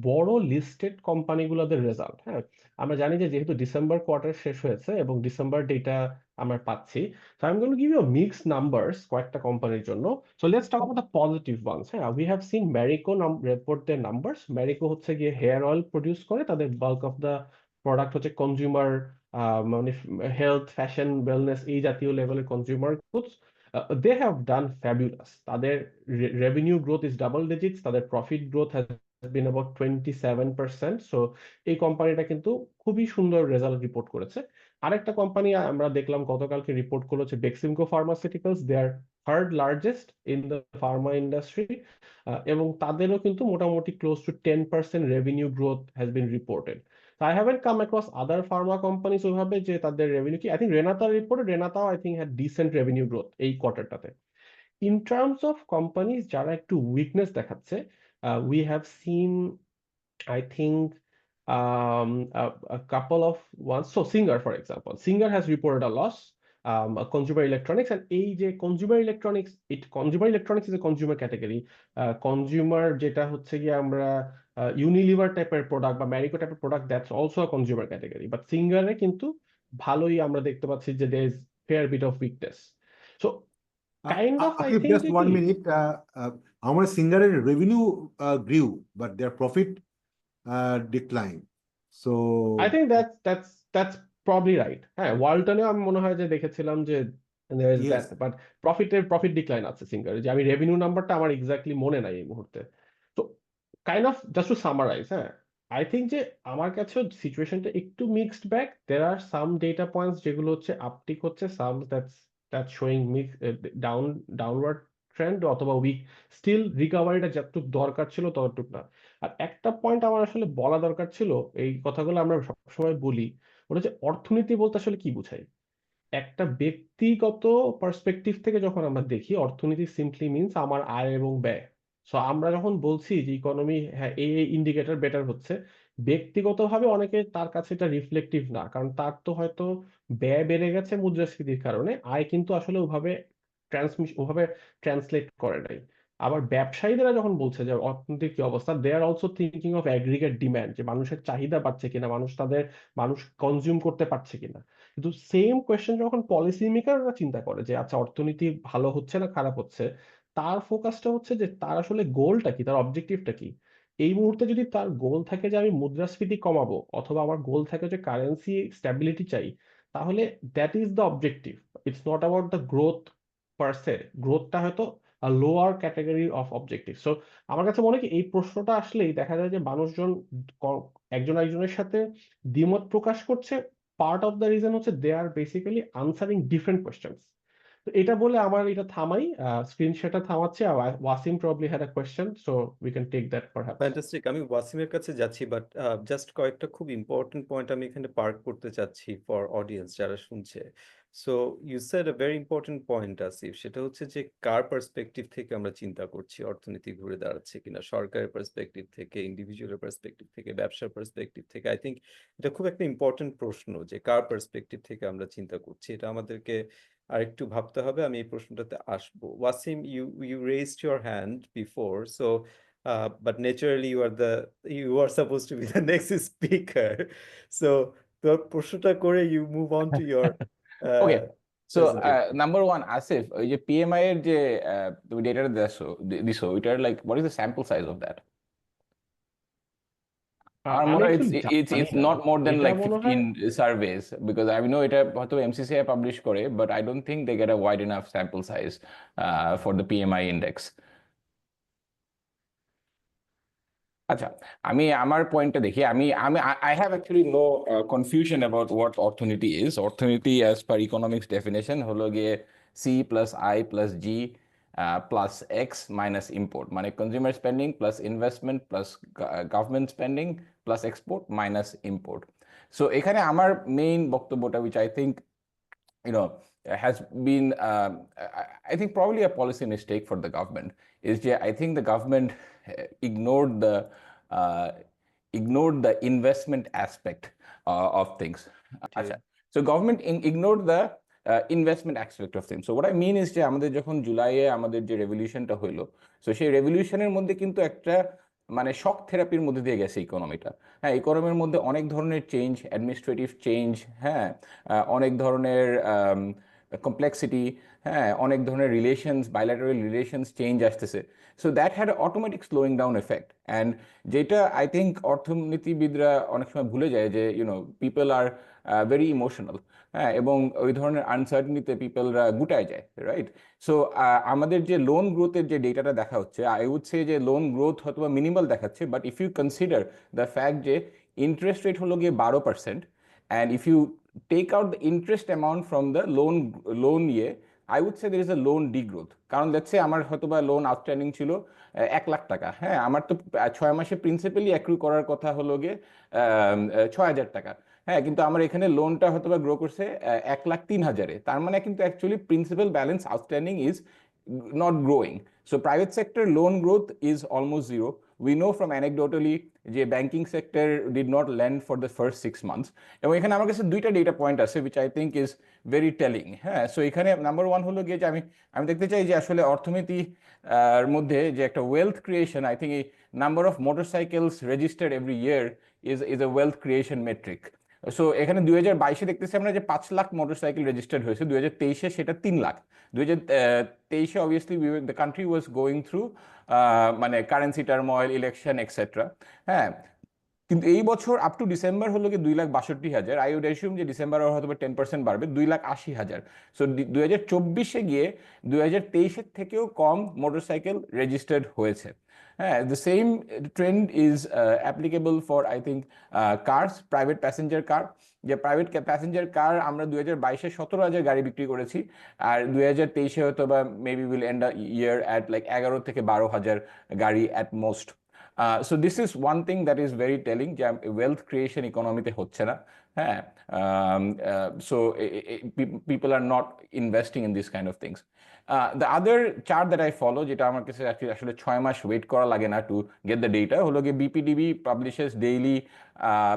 S4: বড় লিস্টেড কোম্পানিগুলোদের রেজাল্ট। হ্যাঁ, আমরা জানি যে যেহেতু ডিসেম্বর কোয়ার্টার শেষ হয়েছে এবং ডিসেম্বর ডেটা আমরা পাচ্ছি, so I'm going to give you a mixed numbers কয়েকটা কোম্পানির জন্য. So let's talk about the positive ones. হ্যাঁ, we have seen Marico report their numbers. Marico হচ্ছে গিয়ে হেয়ার অয়েল প্রডিউস করে, তাদের বাল্ক অফ দ্য প্রোডাক্ট হচ্ছে consumer, মানে হেলথ, ফ্যাশন, ওয়েলনেস এই জাতীয় লেভেলের consumer goods. They have done fabulous. তাদের revenue growth is double digits. তাদের profit growth has been about 27%. So এই কোম্পানিটা কিন্তু খুবই সুন্দর রেজাল্ট রিপোর্ট করেছে। আরেকটা কোম্পানি আমরা দেখলাম গতকালকে রিপোর্ট করলো হচ্ছে Beximco pharmaceuticals. They are third largest in the pharma industry, এবং তাদেরও কিন্তু মোটামুটি close to 10% revenue growth has been reported. I haven't come across other pharma companies ওইভাবে যে তাদের রেভিনিউ কি, I think Renata reported, Renata I think had decent revenue growth এই কোয়ার্টারটাতে। In terms of companies যারা একটু উইকনেস দেখাচ্ছে, we have seen I think a couple of ones. So Singer, for example, Singer has reported a loss. Consumer electronics, and এই যে consumer electronics, consumer electronics is a consumer category. Consumer যেটা হচ্ছে গিয়ে আমরা Unilever টাইপের product বা ম্যারিকো টাইপের product, that's also a consumer category, but সিঙ্গারে কিন্তু ভালোই আমরা দেখতে পাচ্ছি যে there is fair bit of weakness. So kind of I
S5: Akif,
S4: think
S5: just
S4: যে
S5: 1
S4: কি
S5: minute. Our Singare's revenue grew, but their profit declined. So
S4: I think that's probably right. হ্যাঁ, ওয়ালটনেও আমি মনে হয় যে দেখেছিলাম যে there is that,
S5: yes,
S4: but profit decline আছে সিঙ্গারে, যে আমি রেভিনিউ নাম্বারটা আমার এক্স্যাক্টলি মনে নাই এই মুহূর্তে। তো kind of just to summarise, হ্যাঁ, আই থিঙ্ক যে আমার কাছে সিচুয়েশনটা একটু mixed bag. There are some data points যেগুলো হচ্ছে আপটিক হচ্ছে, some that's showing mix downward trend অথবা উইক, স্টিল রিকভারিটা যতটুকু দরকার ছিল ততটুকু না। আর একটা পয়েন্ট আমার আসলে বলা দরকার ছিল, এই কথাগুলো আমরা সবসময় বলি, ওটা হচ্ছে অর্থনীতি বলতে আসলে কি বোঝায়। একটা ব্যক্তিগত পার্সপেক্টিভ থেকে যখন আমরা দেখি, অর্থনীতি সিম্পলি মিনস আমার আয় এবং ব্যয়। সো আমরা যখন বলছি যে ইকোনমি, হ্যাঁ এই ইন্ডিকেটর বেটার হচ্ছে, ব্যক্তিগতভাবে অনেকে তার কাছে এটা রিফ্লেকটিভ না, কারণ তার তো হয়তো ব্যয় বেড়ে গেছে মুদ্রাস্ফীতির কারণে, আয় কিন্তু আসলে ওভাবে ট্রান্সলেট করে নাই। আবার ব্যবসায়ীরা যখন বলছে যে অর্থনৈতিক কি অবস্থা, they are also thinking of aggregate demand, যে মানুষের চাহিদা বাড়ছে কিনা, মানুষ কনজিউম করতে পারছে কিনা। কিন্তু সেম কোয়েশ্চেন যখন পলিসি মেকাররা চিন্তা করে যে আচ্ছা অর্থনীতি ভালো হচ্ছে না খারাপ হচ্ছে, তার ফোকাসটা হচ্ছে যে তার আসলে গোলটা কি, তার অবজেক্টিভটা কি। এই মুহূর্তে যদি তার গোল থাকে যে আমি মুদ্রাস্ফীতি কমাবো, অথবা আমার গোল থাকে যে কারেন্সি স্ট্যাবিলিটি চাই, তাহলে that is the objective. It's not about the growth per se. গ্রোথটা হয়তো lower category of objective. So আমার কাছে মনে হয় কি এই প্রশ্নটা আসলেই দেখা যায় যে মানুষজন একজন একজনের সাথে দ্বিমত প্রকাশ করছে। পার্ট অফ দ্য রিজন হচ্ছে they are basically answering different questions. তো এটা বলে আমার এটা থামাই, স্ক্রিন শেয়ারটা থামাচ্ছি। Wasim probably had a question, so we can take that perhaps.
S1: Fantastic. আমি ওয়াসিমের কাছে যাচ্ছি, বাট জাস্ট কয়েকটা খুব ইম্পর্টেন্ট পয়েন্ট আমি এখানে পার্ক করতে চাচ্ছি ফর অডিয়েন্স যারা শুনছে। So you said a very important point Asif, সেটা হচ্ছে যে কার পার্সপেক্টিভ থেকে আমরা চিন্তা করছি অর্থনীতি ঘুরে দাঁড়াচ্ছে কিনা, সরকারের পার্সপেক্টিভ থেকে, ইন্ডিভিজুয়ালের পার্সপেক্টিভ থেকে, ব্যবসার পার্সপেক্টিভ থেকে। আই থিঙ্ক এটা খুব একটা ইম্পর্টেন্ট প্রশ্ন যে কার পার্সপেক্টিভ থেকে আমরা চিন্তা করছি, এটা আমাদেরকে আরেকটু ভাবতে হবে। আমি এই প্রশ্নটাতে আসবো। Wasim, you raised your hand before, so but naturally you are supposed to be the next speaker. So তোর প্রশ্নটা করে you move on to your
S6: okay,
S1: uh,
S6: so
S1: presentation.
S6: Number one Asif, ওই যে পিএমআই এর যে তুমি ডেটাটা দিছো ওইটার like what is the sample size of that? আমার
S4: আমি
S6: মনে হয়
S4: অ্যাকচুয়ালি
S6: ইটস
S4: জানি
S6: ইটস
S4: না,
S6: নট মোর দেন
S4: এটা
S6: লাইক
S4: মনে হয়
S6: 15 সার্ভেস, বিকজ আই নো এটা হয়তো এমসিসিআই পাবলিশ করে, but I don't think they get a wide enough sample size for the PMI index. আচ্ছা, আমি আমার পয়েন্টটা দেখি। আমি আমি I have actually no confusion about what অর্থনীতি ইজ। অর্থনীতি অ্যাজ পার ইকোনমিক্স ডেফিনেশন হলো গিয়ে C plus I plus G plus X minus import, মানে consumer spending plus investment plus government spending plus export minus import. So এখানে আমার main বক্তব্যটা, which I think has been I think probably a policy mistake for the government, is that I think the government ignored the investment aspect of things.
S1: Okay.
S6: So government ignored the investment aspect of things. So what I mean is যে আমাদের যখন জুলাইয়ে আমাদের যে রেভলিউশনটা হইলো, so সেই রেভলিউশনের মধ্যে কিন্তু একটা মানে শক থেরাপির মধ্যে দিয়ে গেছে ইকোনমিটা। হ্যাঁ, ইকোনমির মধ্যে অনেক ধরনের চেঞ্জ, অ্যাডমিনিস্ট্রেটিভ চেঞ্জ, হ্যাঁ, অনেক ধরনের কমপ্লেক্সিটি, হ্যাঁ, অনেক ধরনের রিলেশনস, বাইল্যাটারাল রিলেশনস চেঞ্জ আসতেছে। So that had automatic slowing down effect. And যেটা আই থিঙ্ক অর্থনীতিবিদরা অনেক সময় ভুলে যায় যে পিপল আর ভেরি ইমোশনাল, হ্যাঁ, এবং ওই ধরনের আনসার্টেনিতে পিপলরা গুটায় যায়, রাইট? সো আমাদের যে লোন গ্রোথের যে ডেটাটা দেখা হচ্ছে, আই উড সে যে লোন গ্রোথ হয়তো মিনিমাল দেখাচ্ছে, but if you consider the fact যে ইন্টারেস্ট রেট হলো গিয়ে 12%, and if you take out the interest amount from the loan year, I would say there is a loan degrowth. কারণ let's say আমার হয়তো বা loan outstanding ছিল 1 লাখ টাকা, হ্যাঁ, আমার তো 6 মাসে প্রিন্সিপালি অ্যাক্রু করার কথা হলো গিয়ে 6,000 টাকা, হ্যাঁ, কিন্তু আমার এখানে লোনটা হয়তো বা গ্রো করছে 1,03,000-এ। তার মানে কিন্তু actually principal balance outstanding is not growing. So private sector loan growth is almost zero. We know from anecdotally যে banking sector did not lend for the first 6 months. এবং এখানে আমার কাছে দুইটা ডেটা পয়েন্ট আছে which I think is very telling, হ্যাঁ। So এখানে number one হলো গিয়ে যে আমি দেখতে চাই যে আসলে অর্থনীতি মধ্যে যে একটা ওয়েলথ ক্রিয়েশন, আই থিঙ্ক এই number of motorcycles registered every year is a wealth creation metric. So এখানে 2022-এ দেখতেছি আমরা যে 5 লাখ মোটরসাইকেল রেজিস্টার্ড হয়েছে, 2023-এ সেটা 3 লাখ। 2023-এ obviously the country was going through মানে কারেন্সি টার্ময়েল, ইলেকশন এক্সেট্রা, হ্যাঁ। কিন্তু এই বছর আপ টু ডিসেম্বর হলো গিয়ে 2,62,000। আই উড অ্যাসিউম যে ডিসেম্বর হয়তো 10% বাড়বে, 2,80,000। সো 2024-এ গিয়ে 2023-এর থেকেও কম মোটরসাইকেল রেজিস্টার্ড হয়েছে, হ্যাঁ। The same trend is applicable for I think cars, private passenger car. যে প্রাইভেট প্যাসেঞ্জার কার আমরা 2022-এ 17,000 গাড়ি বিক্রি করেছি, আর 2023-এ হয়তো বা maybe will end a year at like 11 থেকে 12,000 গাড়ি at most. So this is one thing that is very telling, যে wealth creation ইকোনমিতে হচ্ছে না, হ্যাঁ। So people are not investing in these kind of things. The other chart that I follow, যেটা আমার কাছে আসলে 6 মাস ওয়েট করা লাগে না to get the data, হলো গিয়ে BPDB publishes daily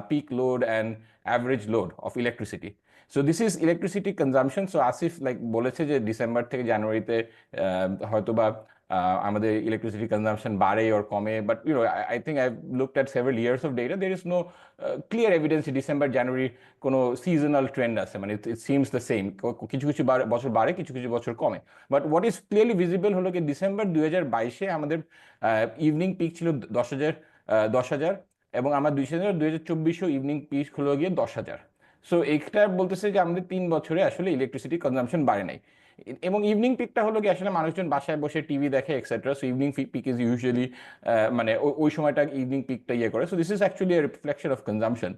S6: peak load and average load of electricity. So this is electricity consumption. So Asif like বলেছে যে ডিসেম্বর থেকে জানুয়ারিতে হয়তোবা আমাদের ইলেকট্রিসিটি কনজাম্পশন বাড়ে or কমে, but I think I've looked at several years of data. There is no clear evidence December January কোনো seasonal trend আছে, মানে it seems the same. কিছু কিছু বছর বাড়ে, কিছু কিছু বছর কমে, but what is clearly visible হলো কি ডিসেম্বর 2022-এ আমাদের ইভিনিং পিক ছিল 10,000, এবং আমার 2024-এও ইভিনিং পিক হলো গিয়ে 10,000। সো এটা বলতেছে যে আমাদের 3 বছরে আসলে ইলেকট্রিসিটি কনজাম্পশন বাড়ে নাই। এবং ইভিনিং পিকটা হলো কি আসলে মানুষজন বাসায় বসে টিভি দেখে etcetera, so evening pick is usually মানে ওই সময়টা ইভিনিং পিকটা ইয়ে করে, so this is actually a reflection of consumption.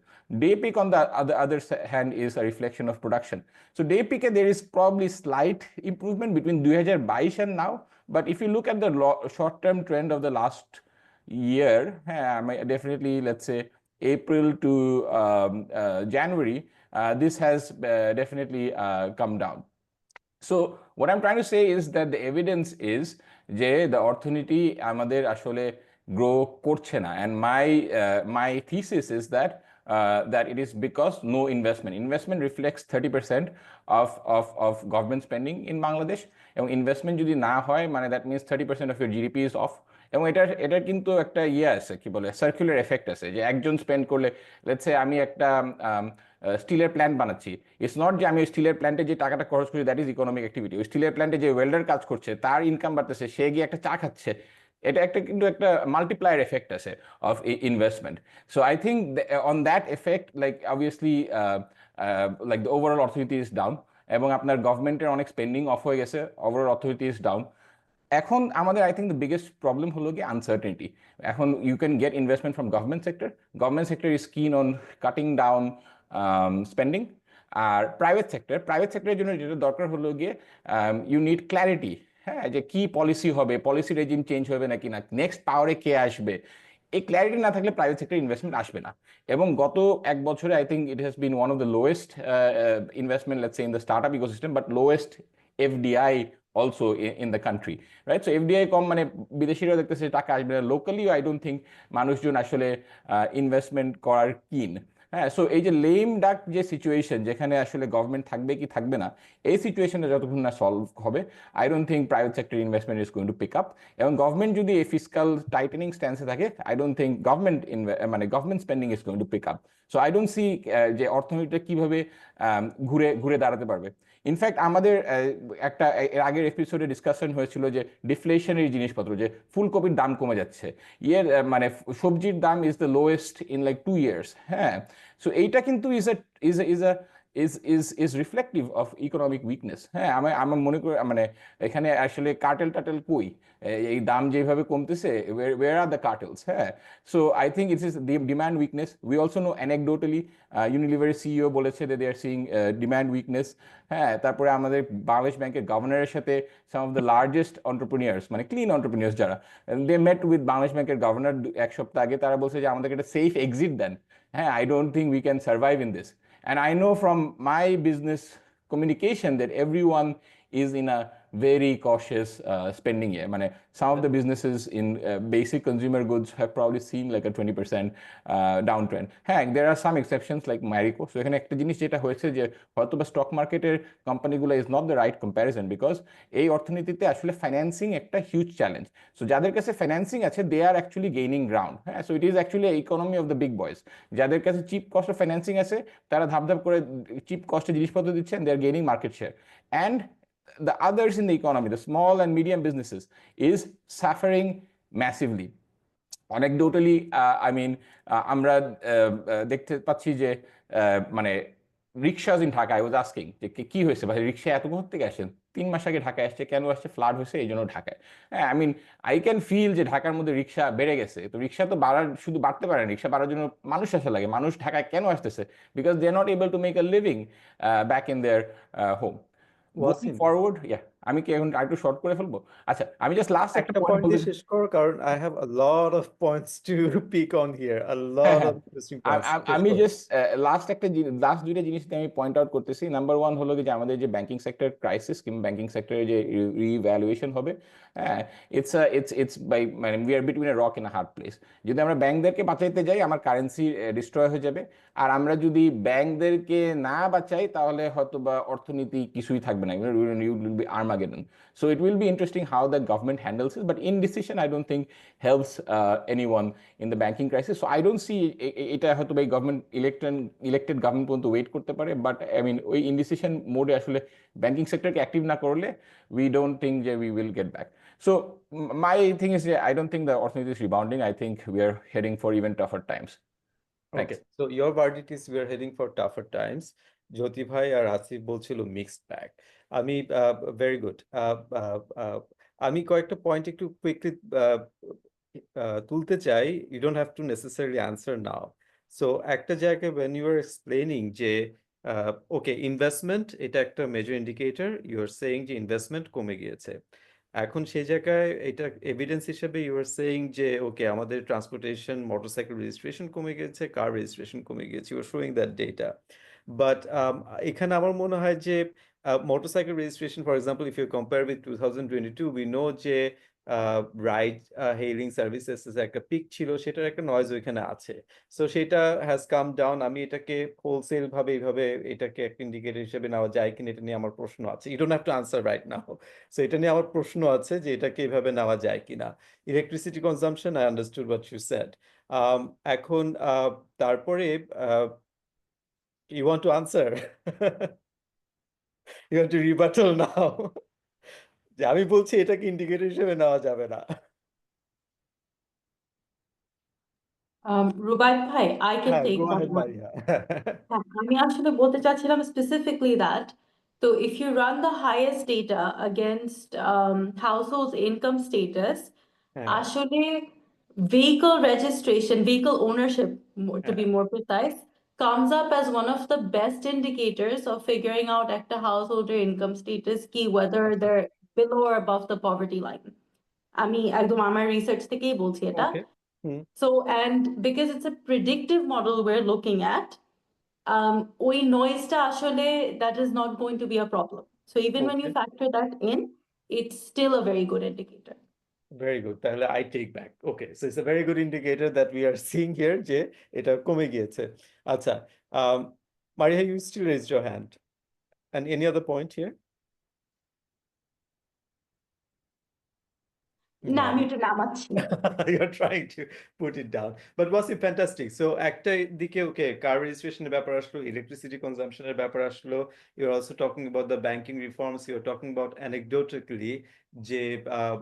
S6: Day peak on the other hand is a reflection of production. So day peak there is probably slight improvement between 2022 and now, but if you look at the short term trend of the last year, definitely let's say April to January, this has definitely come down. So what I'm trying to say is that the evidence is যে the অর্থনীতি আমাদের আসলে grow করছে না, and my thesis is that that it is because no investment reflects 30% of government spending in Bangladesh, এবং investment যদি না হয় মানে that means 30% of your GDP is off, এবং এটার কিন্তু একটা ইয়ে আছে, কি বলে, সার্কুলার এফেক্ট আছে, যে একজন স্পেন্ড করলে, লেটস সে আমি একটা স্টিলের প্ল্যান্ট বানাচ্ছি, ইটস নট যে আমি স্টিলের প্ল্যান্টে যে টাকাটা খরচ করি দ্যাট ইজ ইকোনমিক অ্যাক্টিভিটি, ওই স্টিলের প্ল্যান্টে যে ওয়েল্ডার কাজ করছে তার ইনকাম বাড়তেছে, সে গিয়ে একটা চা খাচ্ছে, এটা একটা কিন্তু একটা মাল্টিপ্লায়ার এফেক্ট আছে of investment. So I think on that effect like obviously like the overall অর্থনীতি ইজ ডাউন, এবং আপনার গভর্নমেন্টের অনেক স্পেন্ডিং অফ হয়ে গেছে, ওভারঅল অর্থনীতি ইজ ডাউন। এখন আমাদের I think the biggest problem হলো কি আনসার্টেনিটি। এখন you can get investment from government sector is keen on cutting down spending, আর প্রাইভেট সেক্টরের জন্য যেটা দরকার হলো গিয়ে ইউ নিড ক্ল্যারিটি, হ্যাঁ, যে কি পলিসি হবে, পলিসি রেজিম চেঞ্জ হবে নাকি না, নেক্সট পাওয়ারে কে আসবে, এই ক্ল্যারিটি না থাকলে প্রাইভেট সেক্টর ইনভেস্টমেন্ট আসবে না। এবং গত এক বছরে I think it has been one of the lowest investment let's say in the startup ecosystem, but lowest FDI also in the country, right? So FDI কম মানে বিদেশিরা দেখতেছে টাকা আসবে না, লোকালি আই ডোন্ট থিঙ্ক মানুষজন আসলে ইনভেস্টমেন্ট করার কিন। হ্যাঁ, সো এই যে লেম ডাক যে সিচুয়েশন, যেখানে আসলে গভর্নমেন্ট থাকবে কি থাকবে না, এই সিচুয়েশনটা যতক্ষণ না সলভ হবে, I don't think private sector investment is going to pick up. এবং গভর্নমেন্ট যদি এই ফিসকাল টাইটেনিং স্ট্যান্সে থাকে, I don't think government spending is going to pick up. So I don't see যে অর্থনীতিটা কিভাবে ঘুরে ঘুরে দাঁড়াতে পারবে। ইনফ্যাক্ট আমাদের একটা এর আগের এপিসোডে ডিসকাশন হয়েছিল যে ডিফ্লেশনারি জিনিসপত্র, যে ফুলকপির দাম কমে যাচ্ছে, মানে সবজির দাম is the lowest in like 2 years, হ্যাঁ। সো এইটা কিন্তু is reflective of economic weakness. হ্যাঁ, আমার মনে করি মানে এখানে আসলে টাটেল কই, এই দাম যেভাবে কমতেছে, where are the cartels? হ্যাঁ, so I think it's is demand weakness. We also know anecdotally ইউনিলিভারের সিইও বলেছে যে they are seeing demand weakness. হ্যাঁ, তারপরে আমাদের বাংলাদেশ ব্যাংকের গভর্নরের সাথে some of the largest entrepreneurs, মানে ক্লিন অন্টারপ্রেনিয়ার্স যারা, দে মেট উইথ বাংলাদেশ ব্যাংকের গভর্নর এক সপ্তাহ আগে, তারা বলছে যে আমাদেরকে একটা সেফ এক্সিট দেন। হ্যাঁ, I don't think we can survive in this. And I know from my business communication that everyone is in a very cautious spending year. মানে some of the businesses in basic consumer goods have probably seen like a 20% downtrend. হ্যাঁ, there are some exceptions like Marico. So এখানে একটা জিনিস যেটা হয়েছে যে হয়তো বা স্টক মার্কেটের কোম্পানিগুলো is not the right comparison, because এই অর্থনীতিতে আসলে ফাইন্যান্সিং একটা হিউজ চ্যালেঞ্জ। সো যাদের কাছে ফাইন্যান্সিং আছে দে আর অ্যাকচুয়ালি গেইনিং গ্রাউন্ড। হ্যাঁ, so it is actually economy of the big boys. যাদের কাছে চিপ কস্ট অফ ফাইন্যান্সিং আছে তারা ধাপ করে চিপ কস্টে জিনিসপত্র দিচ্ছেন, they are gaining market share. And the others in the economy, the small and medium businesses, is suffering massively. Anecdotally, I mean, আমরা দেখতে পাচ্ছি যে মানে rickshaws in Dhaka, I was asking যে কি হয়েছে ভাই, রিক্সা এত কোথা থেকে আসেন, 3 মাস আগে ঢাকায় আসছে, কেন আসছে, ফ্লাড হয়েছে এই জন্য ঢাকায়। হ্যাঁ, I mean I can feel যে ঢাকার মধ্যে রিক্সা বেড়ে গেছে। তো রিক্সা তো শুধু বাড়তে পারে না, রিক্সা বাড়ার জন্য মানুষ আসা লাগে। মানুষ ঢাকায় কেন আসতেছে? Because they are not able to make a living back in there home. Going
S1: Wasim,
S6: forward, আমি কি এখন আরেকটু শর্ট করে ফেলবো? আচ্ছা, আমি জাস্ট লাস্ট একটা
S1: একটা
S6: পয়েন্ট
S1: পয়েন্ট
S6: বলতে,
S1: দিয়ে শেষ করো, কারণ I have a lot of points to pick on here, a
S6: হ্যাঁ
S1: লট
S6: হ্যাঁ
S1: অফ ইন্টারেস্টিং পয়েন্টস। শেষ
S6: আমি
S1: করো।
S6: জাস্ট লাস্ট দুইটা জিনিস আমি পয়েন্ট আউট করতেছি। নাম্বার ওয়ান হলো যে আমাদের যে ব্যাংকিং সেক্টর ক্রাইসিস কিংবা ব্যাংকিং সেক্টরের যে রিভ্যালুয়েশন হবে, হ্যাঁ, ইটস বাই মানে we are between a rock in a hard place. যদি আমরা ব্যাংকদেরকে বাঁচাইতে যাই, আমার কারেন্সি ডিস্ট্রয় হয়ে যাবে, আর আমরা যদি ব্যাংকদেরকে না বাঁচাই তাহলে হয়তো বা অর্থনীতি কিছুই থাকবে না, will be Armageddon. So it will be interesting how the government handles it, but indecision I don't think helps anyone in the banking crisis. So I don't see এটা হয়তো by government elected government পর্যন্ত wait করতে পারে, but I mean ওই indecision মোডে আসলে banking সেক্টরকে active না করলে we don't think যে we will get back. So my thing is I don't think the অর্থনীতি is rebounding. I think we are heading for even tougher times. Thanks.
S1: Okay, so your verdict is we are heading for tougher times. জ্যোতি ভাই আর আসিফ বলছিল mixed bag. আমি very good. আমি কয়েকটা point একটু quickly তুলতে চাই। You don't have to necessarily answer now. So একটা জায়গায় when you are explaining যে ওকে ইনভেস্টমেন্ট এটা একটা major indicator, you are saying যে ইনভেস্টমেন্ট কমে গিয়েছে। এখন সেই জায়গায় এটা এভিডেন্স হিসেবে ইউ আর সেইং যে ওকে আমাদের ট্রান্সপোর্টেশন মোটরসাইকেল রেজিস্ট্রেশন কমে গিয়েছে, কার রেজিস্ট্রেশন কমে গিয়েছে, you are showing that data. But এখানে আমার মনে হয় যে motorcycle registration, for example, if you compare with 2022, we know যে রাইড হেইলিং সার্ভিসেস একটা পিক ছিল, সেটার একটা নয়েজ ওইখানে আছে। সো সেটা হ্যাজ কাম ডাউন। আমি এটাকে হোলসেল ভাবে এইভাবে এটাকে একটা ইন্ডিকেটর হিসেবে নেওয়া যায় কিনা এটা নিয়ে আমার প্রশ্ন আছে। You don't have to answer right now. So এটা নিয়ে আমার প্রশ্ন আছে যে এটাকে এভাবে নেওয়া যায় কিনা। Electricity consumption, I understood what you said. এখন তারপরে you want to answer? You have to rebuttal now. যে আমি বলছি এটাকে ইন্ডিকেটর হিসেবে নেওয়া যাবে না।
S3: রুবাইত ভাই, I can
S1: হ্যাঁ,
S3: take
S1: go
S3: that
S1: ahead,
S3: one.
S1: Maria.
S3: হ্যাঁ, আমি আসলে বলতে চাচ্ছিলাম specifically that, so if you run the highest data against households income status,
S1: হ্যাঁ,
S3: আসলে vehicle registration, vehicle ownership, to be
S1: হ্যাঁ,
S3: more precise, comes up as one of the best indicators of figuring out একটা householder income status কি, whether they're below or above the poverty line. আমি একদম আমার research থেকেই বলছি এটা।
S1: ওকে। হুম,
S3: So, and because it's a predictive model we're looking at, ওই noise-টা আসলে that is not going to be a problem. So even when you
S1: okay,
S3: factor that in, it's still a very good indicator.
S1: Very good. তাহলে I take back. Okay, so it's a very good indicator that we are seeing here যে এটা কমে গিয়েছে। আচ্ছা, Maria, you still raised your hand. And any other point here?
S3: না,
S1: No.
S3: আমি এটা নামাচ্ছি।
S1: You're trying to put it down. But was it fantastic? So একটা দিকে okay, car registration এর ব্যাপার আসলো, electricity consumption এর ব্যাপার আসলো, you're also talking about the banking reforms, you're talking about anecdotally যে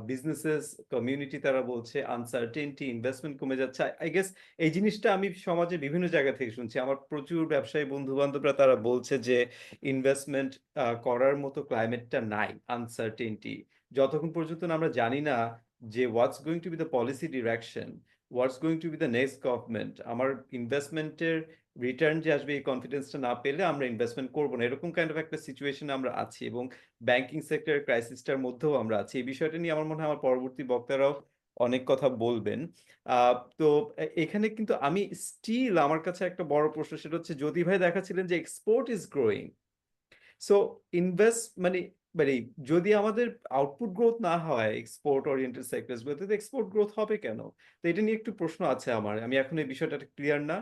S1: businesses, community তারা বলছে uncertainty, investment কমে যাচ্ছে। I guess এই জিনিসটা আমি সমাজে বিভিন্ন জায়গা থেকে শুনছি। আমার প্রচুর ব্যবসায়ী বন্ধু-বান্ধবরা তারা বলছে যে ইনভেস্টমেন্ট করার মতো ক্লাইমেটটা নাই, uncertainty। যতক্ষণ পর্যন্ত না আমরা জানি না যে what's going to B the policy direction, what's going to B the next government, আমার ইনভেস্টমেন্টের রিটার্ন যে আসবে এই কনফিডেন্সটা না পেলে আমরা ইনভেস্টমেন্ট করবো না, এরকম কাইন্ড অফ একটা সিচুয়েশন আমরা আছি এবং ব্যাংকিং সেক্টরের ক্রাইসিসটার মধ্যেও আমরা আছি। এই বিষয়টা নিয়ে আমার মনে হয় আমার পরবর্তী বক্তারাও অনেক কথা বলবেন। তো এখানে কিন্তু আমি স্টিল, আমার কাছে একটা বড় প্রশ্ন, সেটা হচ্ছে জ্যোতি ভাই দেখাচ্ছিলেন যে export is growing. So invest মানে মানে যদি আমাদের আউটপুট গ্রোথ না হয় এক্সপোর্ট ওরিয়েন্টেড সেক্টরস গুলোতে, তো এক্সপোর্ট গ্রোথ হবে কেন? তো এটা নিয়ে একটু প্রশ্ন আছে আমার। আমি এখন এই বিষয়টা ক্লিয়ার না।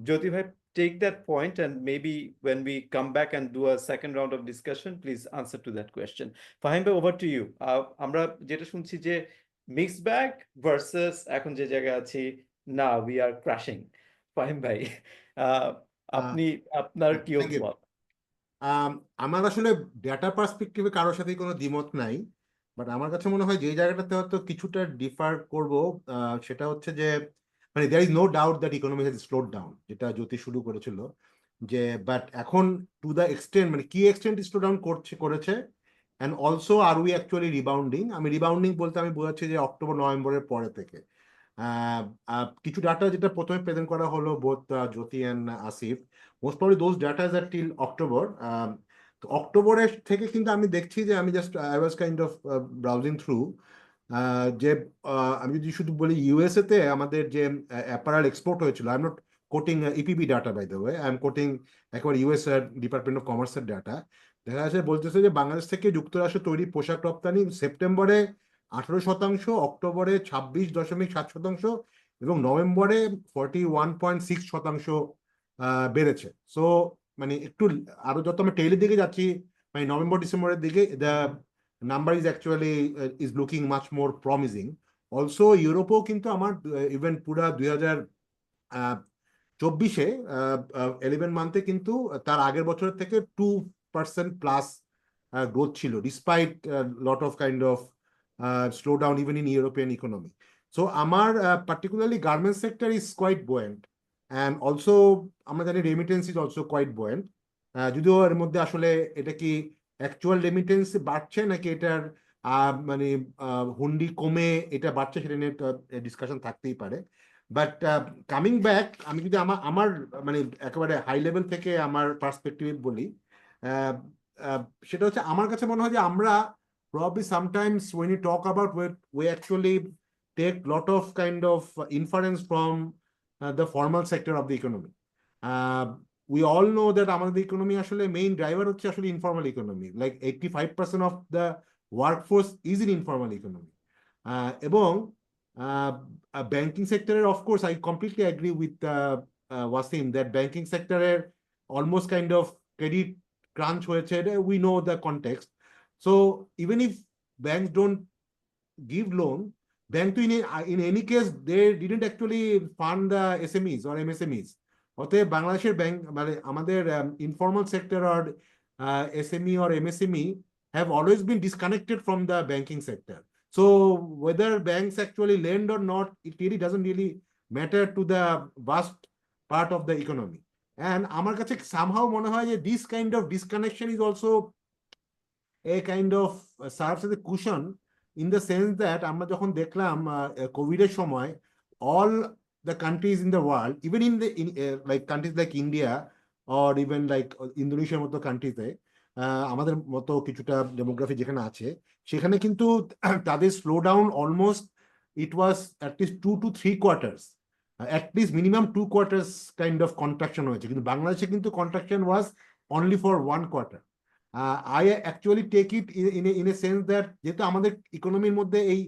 S1: যদি ভাই take that point and maybe when we come back and do a second round of discussion, please answer to that question. Fahim ভাই, over to you. আমরা যেটা শুনছি যে মিক্সড ব্যাগ ভার্সেস এখন যে জায়গায় আছি, না we are crashing. ফাহিম ভাই, আপনি, আপনার কি
S5: Thank you.
S1: অভিমত?
S5: আমার আসলে ডেটা পার্সপেক্টিভে কারোর সাথে কোনো দ্বিমত নাই, বাট আমার কাছে মনে হয় যে জায়গাটাতে হয়তো কিছুটা ডিফার করব, সেটা হচ্ছে যে মানে there is no doubt that economy has slowed down, যেটা জ্যোতি শুরু করেছিল যে, বাট এখন টু দ্য এক্সটেন্ট, মানে কি এক্সটেন্ট স্লো ডাউন করেছে, and also are we actually rebounding. আমি রিবাউন্ডিং বলতে আমি বোঝাচ্ছি যে অক্টোবর নভেম্বরের পরে থেকে কিছু ডাটা যেটা প্রথমে প্রেজেন্ট করা হলো both Jyoti and Asif, most probably those data is are till October. তো অক্টোবরের থেকে কিন্তু আমি দেখছি যে আমি just I was kind of browsing through যে আমি যদি শুধু বলি ইউএসএ তে আমাদের যে অ্যাপারাল এক্সপোর্ট হয়েছিল, I am not quoting EPB data by the way, I am quoting একেবারে ইউএস ডিপার্টমেন্ট অফ কমার্সের ডাটা। দেখা যাচ্ছে বলতেছে যে বাংলাদেশ থেকে যুক্তরাষ্ট্র তৈরি পোশাক রপ্তানি সেপ্টেম্বরে 18%, অক্টোবরে 26.7%, এবং নভেম্বরে 41.6% বেড়েছে। সো মানে একটু আরো যত আমরা টেইলের দিকে যাচ্ছি, মানে নভেম্বর ডিসেম্বরের দিকে, the number is actually is looking much more promising. Also ইউরোপেও কিন্তু আমার ইভেন পুরা 2024-এ 11 মান্থে কিন্তু তার আগের বছরের থেকে 2% প্লাস গ্রোথ ছিল, despite lot of kind of slow down even in European economy. So আমার particularly garment sector is quite buoyant, and also আমরা জানি remittance is also quite buoyant. যদিও এর মধ্যে আসলে এটা কি অ্যাকচুয়াল রেমিটেন্স বাড়ছে নাকি এটার মানে হুন্ডি কমে এটা বাড়ছে, সেটা নিয়ে ডিসকাশন থাকতেই পারে। বাট কামিং ব্যাক, আমি যদি আমার মানে একেবারে হাই লেভেল থেকে আমার পার্সপেক্টিভ বলি, আহ, সেটা হচ্ছে আমার কাছে মনে হয় যে আমরা probably sometimes when you talk about we actually take lot of kind of inference from the formal sector of the economy. We all know that আমাদের ইকোনমি আসলে মেইন ড্রাইভার হচ্ছে আসলে informal economy, like 85% of the workforce is in informal economy. এবং banking সেক্টরের, of course I completely agree with Wasim that banking সেক্টরের almost kind of credit ক্রাঞ্চ হয়েছে, we know the context. So even if banks don't give loan, bank to in any case they didn't actually fund the SMEs or MSMEs. অতএব বাংলাদেশের bank মানে আমাদের informal sector or SME or MSME have always been disconnected from the banking sector. So whether banks actually lend or not, it really doesn't really matter to the vast part of the economy. And আমার কাছে somehow মনে হয় যে this kind of disconnection is also a kind of serves as a cushion, in the sense that আমরা যখন দেখলাম Covid এর সময় all the countries in the world, even in the like countries like India or even like ইন্দোনেশিয়ার মতো কান্ট্রিতে, আমাদের মতো কিছুটা ডেমোগ্রাফি যেখানে আছে সেখানে কিন্তু তাদের slow down almost it was at least 2 to 3 quarters, at least minimum 2 quarters kind of contraction হয়েছে, কিন্তু বাংলাদেশে কিন্তু contraction was only for 1 quarter. I actually take it in a sense that যেহেতু আমাদের ইকোনমির মধ্যে এই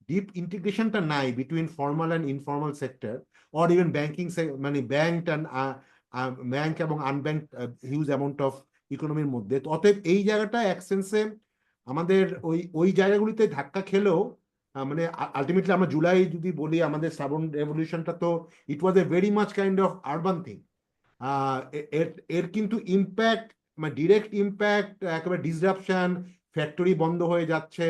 S5: ডিপ ইন্টিগ্রেশনটা নাই between formal and informal sector or even banking, মানে ব্যাংক অ্যান্ড ব্যাংক এবং আনব্যাংক হিউজ অ্যামাউন্ট অফ ইকোনমির মধ্যে, তো অতএব এই জায়গাটা এক সেন্সে আমাদের ওই জায়গাগুলিতে ধাক্কা খেলেও মানে আলটিমেটলি আমরা জুলাই যদি বলি আমাদের শ্রাবণ রেভলিউশনটা তো it was a very much kind of urban thing. এর কিন্তু ইম্প্যাক্ট মানে ডিরেক্ট ইম্প্যাক্ট, একেবারে ডিসরাপশন, ফ্যাক্টরি বন্ধ হয়ে যাচ্ছে,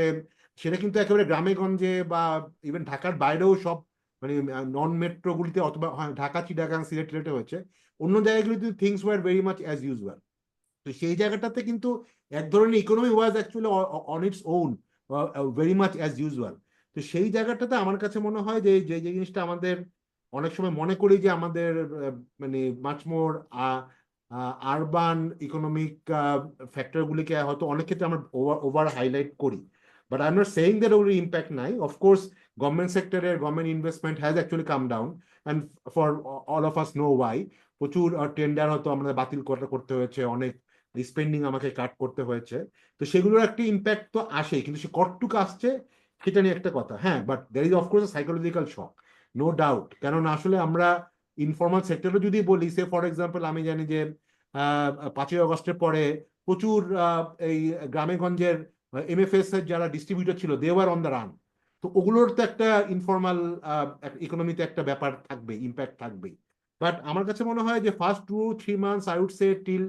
S5: সেটা কিন্তু একেবারে গ্রামে গঞ্জে বা ইভেন ঢাকার বাইরেও সব মানে নন মেট্রোগুলিতে অথবা ঢাকা, চিটাগাং, সিলেট টিলেটে হয়েছে, অন্য জায়গাগুলিতে things were very much as usual. তো সেই জায়গাটাতে কিন্তু এক ধরনের economy was actually on its own very much as usual. তো সেই জায়গাটাতে আমার কাছে মনে হয় যে যে জিনিসটা আমাদের অনেক সময় মনে করি যে আমাদের মানে মাচ মোর আরবান ইকোনমিক ফ্যাক্টরগুলিকে হয়তো অনেক ক্ষেত্রে আমরা ওভার হাইলাইট করি, but I am not saying that ওর ইম্প্যাক্ট নাই। অফকোর্স গভর্নমেন্ট সেক্টরের government investment has actually come down and for all of us know why. প্রচুর টেন্ডার হয়তো আমাদের বাতিল করতে হয়েছে, অনেক স্পেন্ডিং আমাকে কাট করতে হয়েছে, তো সেগুলোর একটা ইম্প্যাক্ট তো আসে, কিন্তু সে কতটুকু আসছে সেটা নিয়ে একটা কথা। হ্যাঁ, but there is of course psychological shock, no doubt. কেননা আসলে আমরা ইনফর্মাল সেক্টরে যদি বলি, সে ফর এক্সাম্পল আমি জানি যে 5ই আগস্টের পরে প্রচুর এই গ্রামে গঞ্জের MFS এর যারা ডিস্ট্রিবিউটর ছিল they were on the run, তো ওগুলোর তো একটা ইনফর্মাল ইকোনমিতে একটা ব্যাপার থাকবে, ইম্প্যাক্ট থাকবে। বাট আমার কাছে মনে হয় যে first 2-3 months I would say till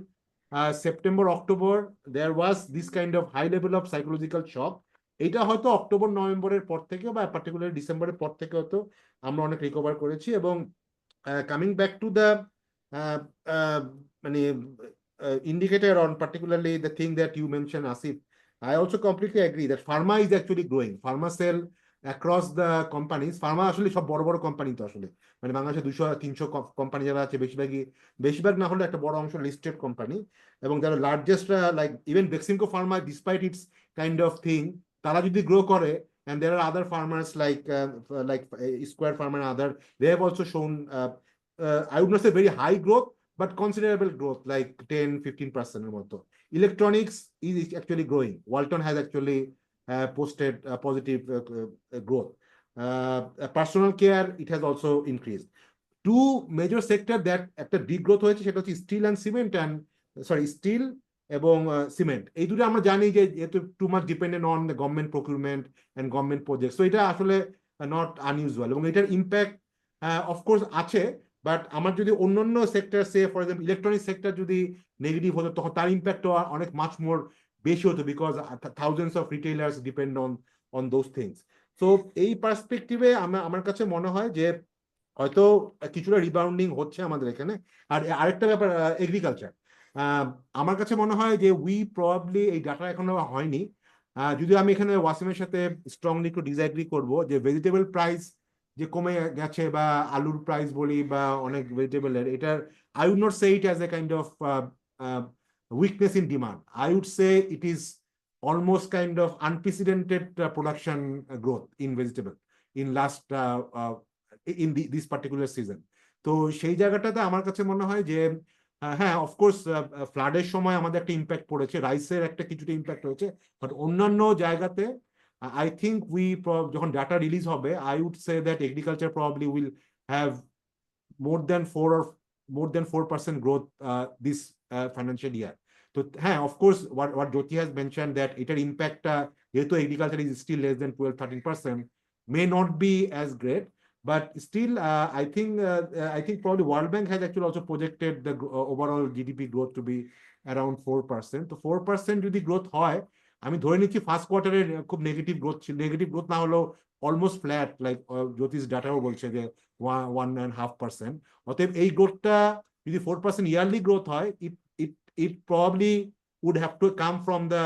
S5: September October there was this kind of high level of psychological shock. এটা হয়তো অক্টোবর নভেম্বরের পর থেকে বা পার্টিকুলার ডিসেম্বরের পর থেকে হয়তো আমরা অনেক রিকভার করেছি। এবং কামিং ব্যাক টু দ্য মানে indicator on particularly the thing that you mentioned, Asif, I also completely agree that pharma is actually growing. Pharma sell across the companies. Pharma আসলে সব বড় বড় কোম্পানি, তো আসলে মানে বাংলাদেশে 200-300 কোম্পানি যারা আছে বেশিরভাগ না হলে একটা বড় অংশ লিস্টেড কোম্পানি, এবং যারা largest like even Beximco Pharma despite it's kind of thing, তারা যদি গ্রো করে, and there are other farmers like Square Pharma and other, they have also shown I would not say very high growth, but considerable growth, like 10-15% এর মতো। Electronics is actually growing. Walton has actually posted a positive growth. Personal care, it has also increased. Two major sector that একটা big growth হয়েছে সেটা হচ্ছে steel and cement and steel এবং cement. এই দুটো আমরা জানি যে যেহেতু too much dependent on the government procurement and government project, so এটা আসলে নট আনইউজুয়াল, এবং এটার ইম্প্যাক্ট অফকোর্স আছে। বাট আমার যদি অন্যান্য sector, say for example electronic sector যদি নেগেটিভ হতো, তখন তার ইম্প্যাক্টও অনেক মাচ মোর বেশি হতো, because thousands of retailers depend on those things. So এই পার্সপেক্টিভে আমার কাছে মনে হয় যে হয়তো কিছুটা রিবাউন্ডিং হচ্ছে আমাদের এখানে। আর আরেকটা ব্যাপার এগ্রিকালচার, আমার কাছে মনে হয় যে উই প্রবাবলি এই ডাটা এখনো হয়নি। যদিও আমি এখানে ওয়াসিমের সাথে স্ট্রংলি একটু ডিসএগ্রি করব যে ভেজিটেবল প্রাইস যে কমে গেছে বা আলুর প্রাইস বলি বা অনেক ভেজিটেবলের, এটার I would not say it as a kind of weakness in demand. I would say it is almost kind of unprecedented production growth in vegetable in last in this particular season. তো সেই জায়গাটাতে আমার কাছে মনে হয় যে হ্যাঁ of course ফ্লাডের সময় আমাদের একটা ইম্প্যাক্ট পড়েছে, রাইসের একটা কিছুটা ইম্প্যাক্ট হয়েছে, বাট অন্যান্য জায়গাতে আই থিঙ্ক যখন ডাটা রিলিজ হবে I would say that agriculture probably will have more than 4% growth this financial year. তো হ্যাঁ of course what Jyoti has mentioned that এটার ইম্প্যাক্টটা যেহেতু agriculture is still less than 12-13% may not be as great, but still I think probably World Bank has actually also projected the overall GDP growth to be around 4%. তো 4% যদি growth হয়, আমি ধরে নিচ্ছি first কোয়ার্টারের খুব নেগেটিভ গ্রোথ ছিল, negative growth না হলেও অলমোস্ট ফ্ল্যাট, লাইক জ্যোতিষ ডাটাও বলছে যে 1.5%। অতএব এই গ্রোথটা যদি 4% ইয়ারলি গ্রোথ হয়, it probably would have to come from the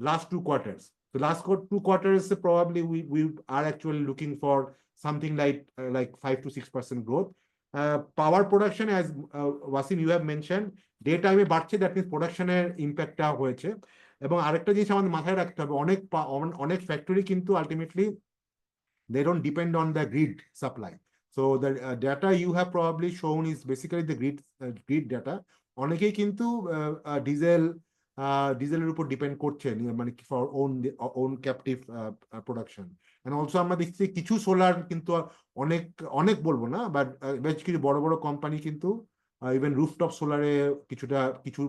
S5: last two quarters. The last two quarters probably we are actually looking for something like 5 to 6% growth. Power production, as Wasim you have mentioned, daytime বাড়ছে, that means প্রোডাকশনের ইম্প্যাক্টটা হয়েছে। এবং আরেকটা জিনিস আমাদের মাথায় রাখতে হবে, অনেক ফ্যাক্টরি কিন্তু ultimately they don't depend on the grid supply. So the data you have probably shown is basically the grid data. অনেকেই কিন্তু ডিজেলের উপর ডিপেন্ড করছেন, মানে for own captive production. And also আমরা দেখছি কিছু সোলার কিন্তু অনেক অনেক বলবো না, বাট বেশ কিছু বড় বড় কোম্পানি কিন্তু ইভেন রুফটপ সোলারে কিছু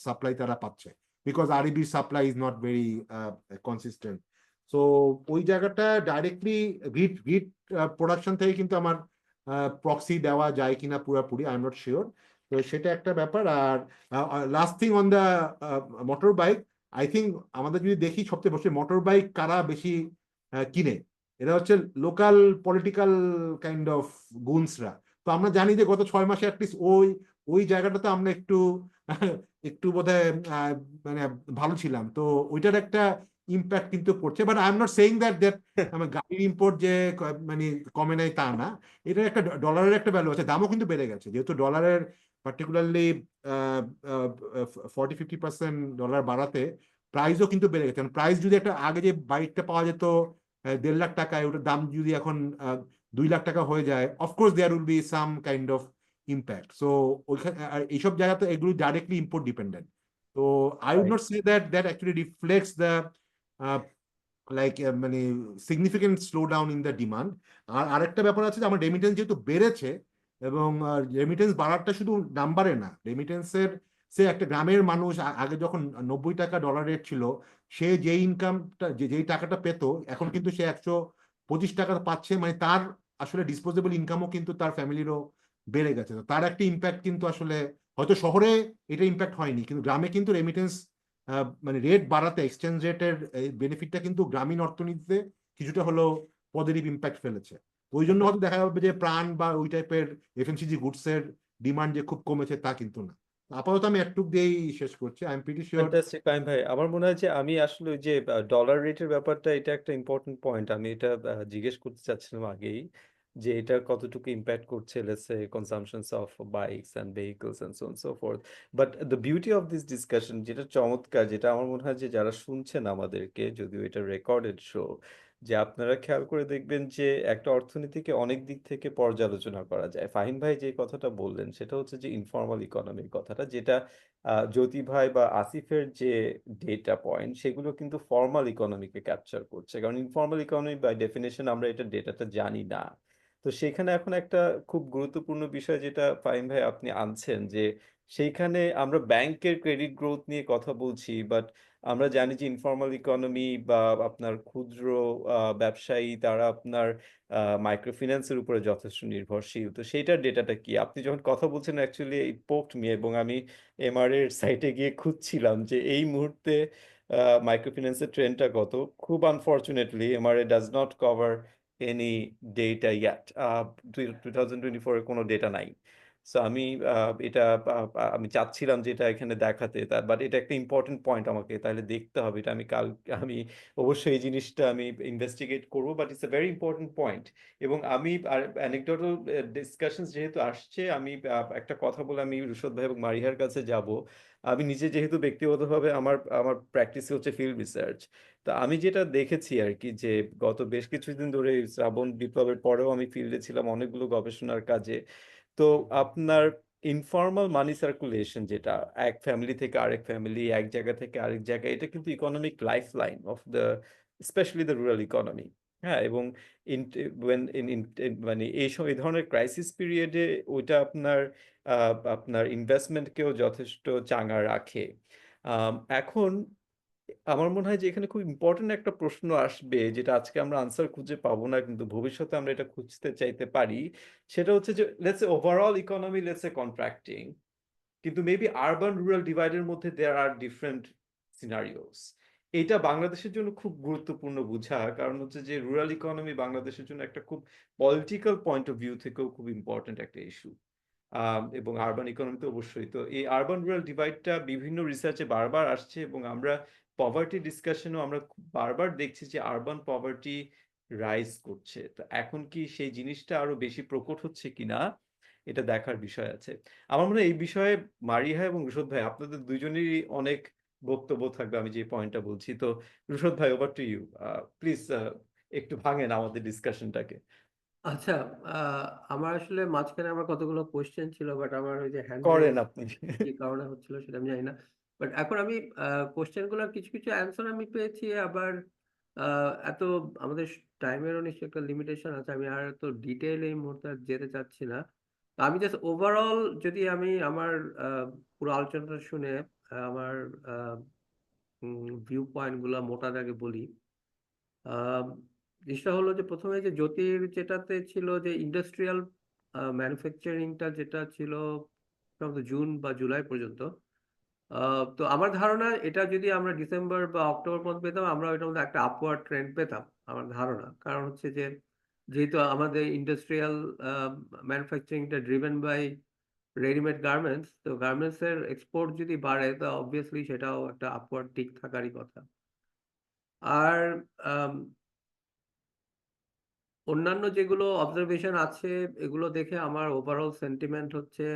S5: সাপ্লাই তারা পাচ্ছে, because আরইবি supply is not very consistent. So ওই জায়গাটা ডাইরেক্টলি গ্রিড প্রোডাকশন থেকে কিন্তু আমার প্রক্সি দেওয়া যায় কিনা পুরোপুরি আই এম নট শিওর। তো সেটা একটা ব্যাপার। আর last thing on the motorbike, I think আমাদের যদি দেখি সবচেয়ে বেশি মোটর বাইক কারা বেশি কিনে, এরা হচ্ছে লোকাল পলিটিক্যাল কাইন্ড অফ গুনসরা। তো আমরা জানি যে গত 6 মাসে অ্যাটলিস্ট ওই জায়গাটাতে আমরা একটু বোধহয় মানে ভালো ছিলাম, তো ওইটার একটা ইম্প্যাক্ট কিন্তু পড়ছে। But I am not saying that গাড়ির ইম্পোর্ট যে মানে কমে নাই তা না, এটার একটা ডলারের একটা ভ্যালু আছে, দামও কিন্তু বেড়ে গেছে, যেহেতু ডলারের পার্টিকুলারলি 40-50% ডলার বাড়াতে প্রাইসও কিন্তু বেড়ে গেছে। প্রাইস যদি একটা আগে যে বাইকটা পাওয়া যেত 1.5 লাখ টাকায়, ওটার দাম যদি এখন 2 লাখ টাকা হয়ে যায়, of course there will be some kind of impact. So ওইখানে এইসব জায়গাতে এগুলো ডাইরেক্টলি ইম্পোর্ট ডিপেন্ডেন্ট। তো I would not say that actually reflects the মানে significant slow down in the demand. আর আরেকটা ব্যাপার আছে যে আমার রেমিটেন্স যেহেতু বেড়েছে, এবং রেমিটেন্স বাড়ারটা শুধু নাম্বারে না, রেমিটেন্সের সে একটা গ্রামের মানুষ আগে যখন 90 টাকা ডলার রেট ছিল, সে যে ইনকামটা যেই টাকাটা পেত, এখন কিন্তু সে 125 টাকা পাচ্ছে, মানে তার আসলে ডিসপোজেবল ইনকামও কিন্তু তার ফ্যামিলিরও বেড়ে গেছে। তো তার একটা ইম্প্যাক্ট কিন্তু আসলে হয়তো শহরে এটা ইম্প্যাক্ট হয়নি, কিন্তু গ্রামে কিন্তু রেমিটেন্স মানে রেট বাড়াতে এক্সচেঞ্জ রেটের বেনিফিটটা কিন্তু গ্রামীণ অর্থনীতিতে কিছুটা হলেও পজিটিভ ইম্প্যাক্ট ফেলেছে। ওই জন্য হয়তো দেখা যাবে যে প্রাণ বা ওই টাইপের এফএমসিজি গুডস এর ডিমান্ড যে খুব কমেছে তা কিন্তু না। আপাতত আমি একটুক দিয়েই শেষ করছি। I am pretty sure.
S1: Fantastic Fahim ভাই, আমার মনে হয় যে আমি আসলে ওই যে ডলার রেটের ব্যাপারটা, এটা একটা ইম্পর্টেন্ট পয়েন্ট। আমি এটা জিজ্ঞেস করতে চাচ্ছিলাম আগেই, যে এটা কতটুকু ইম্প্যাক্ট করছে let's say consumptions of bikes and vehicles and so on so forth. But the beauty of this discussion, যেটা চমৎকার, যেটা আমার মনে হয় যে যারা শুনছেন আমাদেরকে, যদিও এটা রেকর্ডেড শো, যে আপনারা খেয়াল করে দেখবেন যে একটা অর্থনীতিকে অনেক দিক থেকে পর্যালোচনা করা যায়। ফাহিম ভাই যে কথাটা বললেন সেটা হচ্ছে যে ইনফর্মাল ইকোনমির কথাটা, যেটা জ্যোতি ভাই বা আসিফের যে ডেটা পয়েন্ট, সেগুলো কিন্তু ফর্মাল ইকোনমিকে ক্যাপচার করছে, কারণ ইনফর্মাল ইকোনমি বাই ডেফিনেশন আমরা এটা ডেটাটা জানি না। তো সেখানে এখন একটা খুব গুরুত্বপূর্ণ বিষয় যেটা ফাহিম ভাই আপনি আনছেন, যে সেইখানে আমরা ব্যাংকের ক্রেডিট গ্রোথ নিয়ে কথা বলছি, বাট আমরা জানি যে ইনফর্মাল ইকোনমি বা আপনার ক্ষুদ্র ব্যবসায়ী, তারা আপনার মাইক্রো ফিন্যান্সের উপরে যথেষ্ট নির্ভরশীল। তো সেইটার ডেটাটা কি? আপনি যখন কথা বলছেন অ্যাকচুয়ালি ইট পোকড মি, এবং আমি এমআর এর সাইটে গিয়ে খুঁজছিলাম যে এই মুহূর্তে মাইক্রো ফিন্যান্সের ট্রেন্ডটা কত। খুব unfortunately MRA does not cover any data yacht, 2024 এর কোনো ডেটা নাই। সো আমি এটা আমি চাচ্ছিলাম যে এটা এখানে দেখাতে, বাট এটা একটা ইম্পর্টেন্ট পয়েন্ট, আমাকে তাহলে দেখতে হবে এটা। আমি অবশ্যই এই জিনিসটা আমি ইনভেস্টিগেট করবো, but it's a very important point. এবং আমি আর অ্যানেকডোটাল ডিসকাশনস যেহেতু আসছে, আমি একটা কথা বলে আমি রুশদ ভাই এবং মারিহার কাছে যাব। আমি নিজে যেহেতু ব্যক্তিগতভাবে আমার আমার প্র্যাকটিস হচ্ছে ফিল্ড রিসার্চ, তা আমি যেটা দেখেছি আর কি, যে গত বেশ কিছুদিন ধরে এই শ্রাবণ বিপ্লবের পরেও আমি ফিল্ডে ছিলাম অনেকগুলো গবেষণার কাজে। তো আপনার ইনফর্মাল মানি সার্কুলেশন, যেটা এক ফ্যামিলি থেকে আরেক ফ্যামিলি, এক জায়গা থেকে আরেক জায়গায়, এটা কিন্তু economic life line of the specially the rural economy. হ্যাঁ, এবং মানে এই ধরনের ক্রাইসিস পিরিয়ডে ওইটা আপনার ইনভেস্টমেন্টকেও যথেষ্ট চাঙ্গা রাখে। এখন আমার মনে হয় যে এখানে খুব ইম্পর্টেন্ট একটা প্রশ্ন আসবে, যেটা আজকে আমরা আনসার খুঁজে পাবো না, কিন্তু ভবিষ্যতে আমরা এটা খুঁজতে চাইতে পারি। সেটা হচ্ছে যে let's say overall economy let's say contracting, কিন্তু মেবি আরবান রুরাল ডিভাইডের মধ্যে দেয়ার আর ডিফারেন্ট সিনারিওস। এটা বাংলাদেশের জন্য খুব গুরুত্বপূর্ণ বোঝা, কারণ হচ্ছে যে রুরাল ইকোনমি বাংলাদেশের জন্য একটা খুব পলিটিক্যাল পয়েন্ট অফ ভিউ থেকেও খুব ইম্পর্টেন্ট একটা ইস্যু। এবং আরবান ইকোনমিতে অবশ্যই। তো এই আরবান রুরাল ডিভাইডটা বিভিন্ন রিসার্চে বারবার আসছে, এবং আমরা পভার্টি ডিসকাশনেও আমরা বারবার দেখছি যে আরবান পভার্টি রাইজ করছে। তো এখন কি সেই জিনিসটা আরো বেশি প্রকট হচ্ছে কিনা, এটা দেখার বিষয় আছে। আমার মনে হয় এই বিষয়ে মারিহা এবং রুশদ ভাই, আপনাদের দুইজনেরই অনেক বক্তব্য থাকবে আমি যে পয়েন্টটা বলছি। তো রুশদ ভাই, ওভার টু ইউ, প্লিজ একটু ভাঙেন আমাদের ডিসকাশনটাকে।
S7: আচ্ছা, আমার আসলে মাঝখানে আমার কতগুলো কোশ্চেন ছিল, বাট আমার ওই যে হ্যান্ড
S1: করেন
S7: রেজ
S1: আপনি।
S7: কি কারণে হচ্ছিল সেটা আমি জানি না। বাট এখন আমি কোশ্চেন গুলোর কিছু কিছু অ্যান্সার আমি পেয়েছি। আবার এত আমাদের টাইমেরও নিশ্চয়ই একটা লিমিটেশন আছে, আমি আর এত ডিটেইল এই মুহূর্তে আর যেতে চাচ্ছি না। তো আমি জাস্ট ওভারঅল যদি আমি আমার পুরো আলোচনাটা শুনে আমার ভিউ পয়েন্ট গুলা মোটা দাগে বলি। আহ, জিনিসটা হলো যে প্রথমে যে জ্যোতির যেটাতে ছিল যে ইন্ডাস্ট্রিয়াল ম্যানুফ্যাকচারিংটা যেটা ছিল সম্ভবত জুন বা জুলাই পর্যন্ত। তো আমার ধারণা এটা যদি আমরা ডিসেম্বর বা অক্টোবর পর্যন্ত পেতাম, আমরা ওইটার মধ্যে একটা আপওয়ার্ড ট্রেন্ড পেতাম আমার ধারণা। কারণ হচ্ছে যে যেহেতু আমাদের ইন্ডাস্ট্রিয়াল ম্যানুফ্যাকচারিংটা ড্রিভেন বাই রেডিমেড গার্মেন্টস, তো গার্মেন্টস এর এক্সপোর্ট যদি বাড়ে তো অবভিয়াসলি সেটাও একটা আপওয়ার্ড দিক থাকারই কথা। আর আম, অন্যান্য যেগুলো অবজারভেশন আছে এগুলো দেখে আমার ওভারঅল সেন্টিমেন্ট হচ্ছে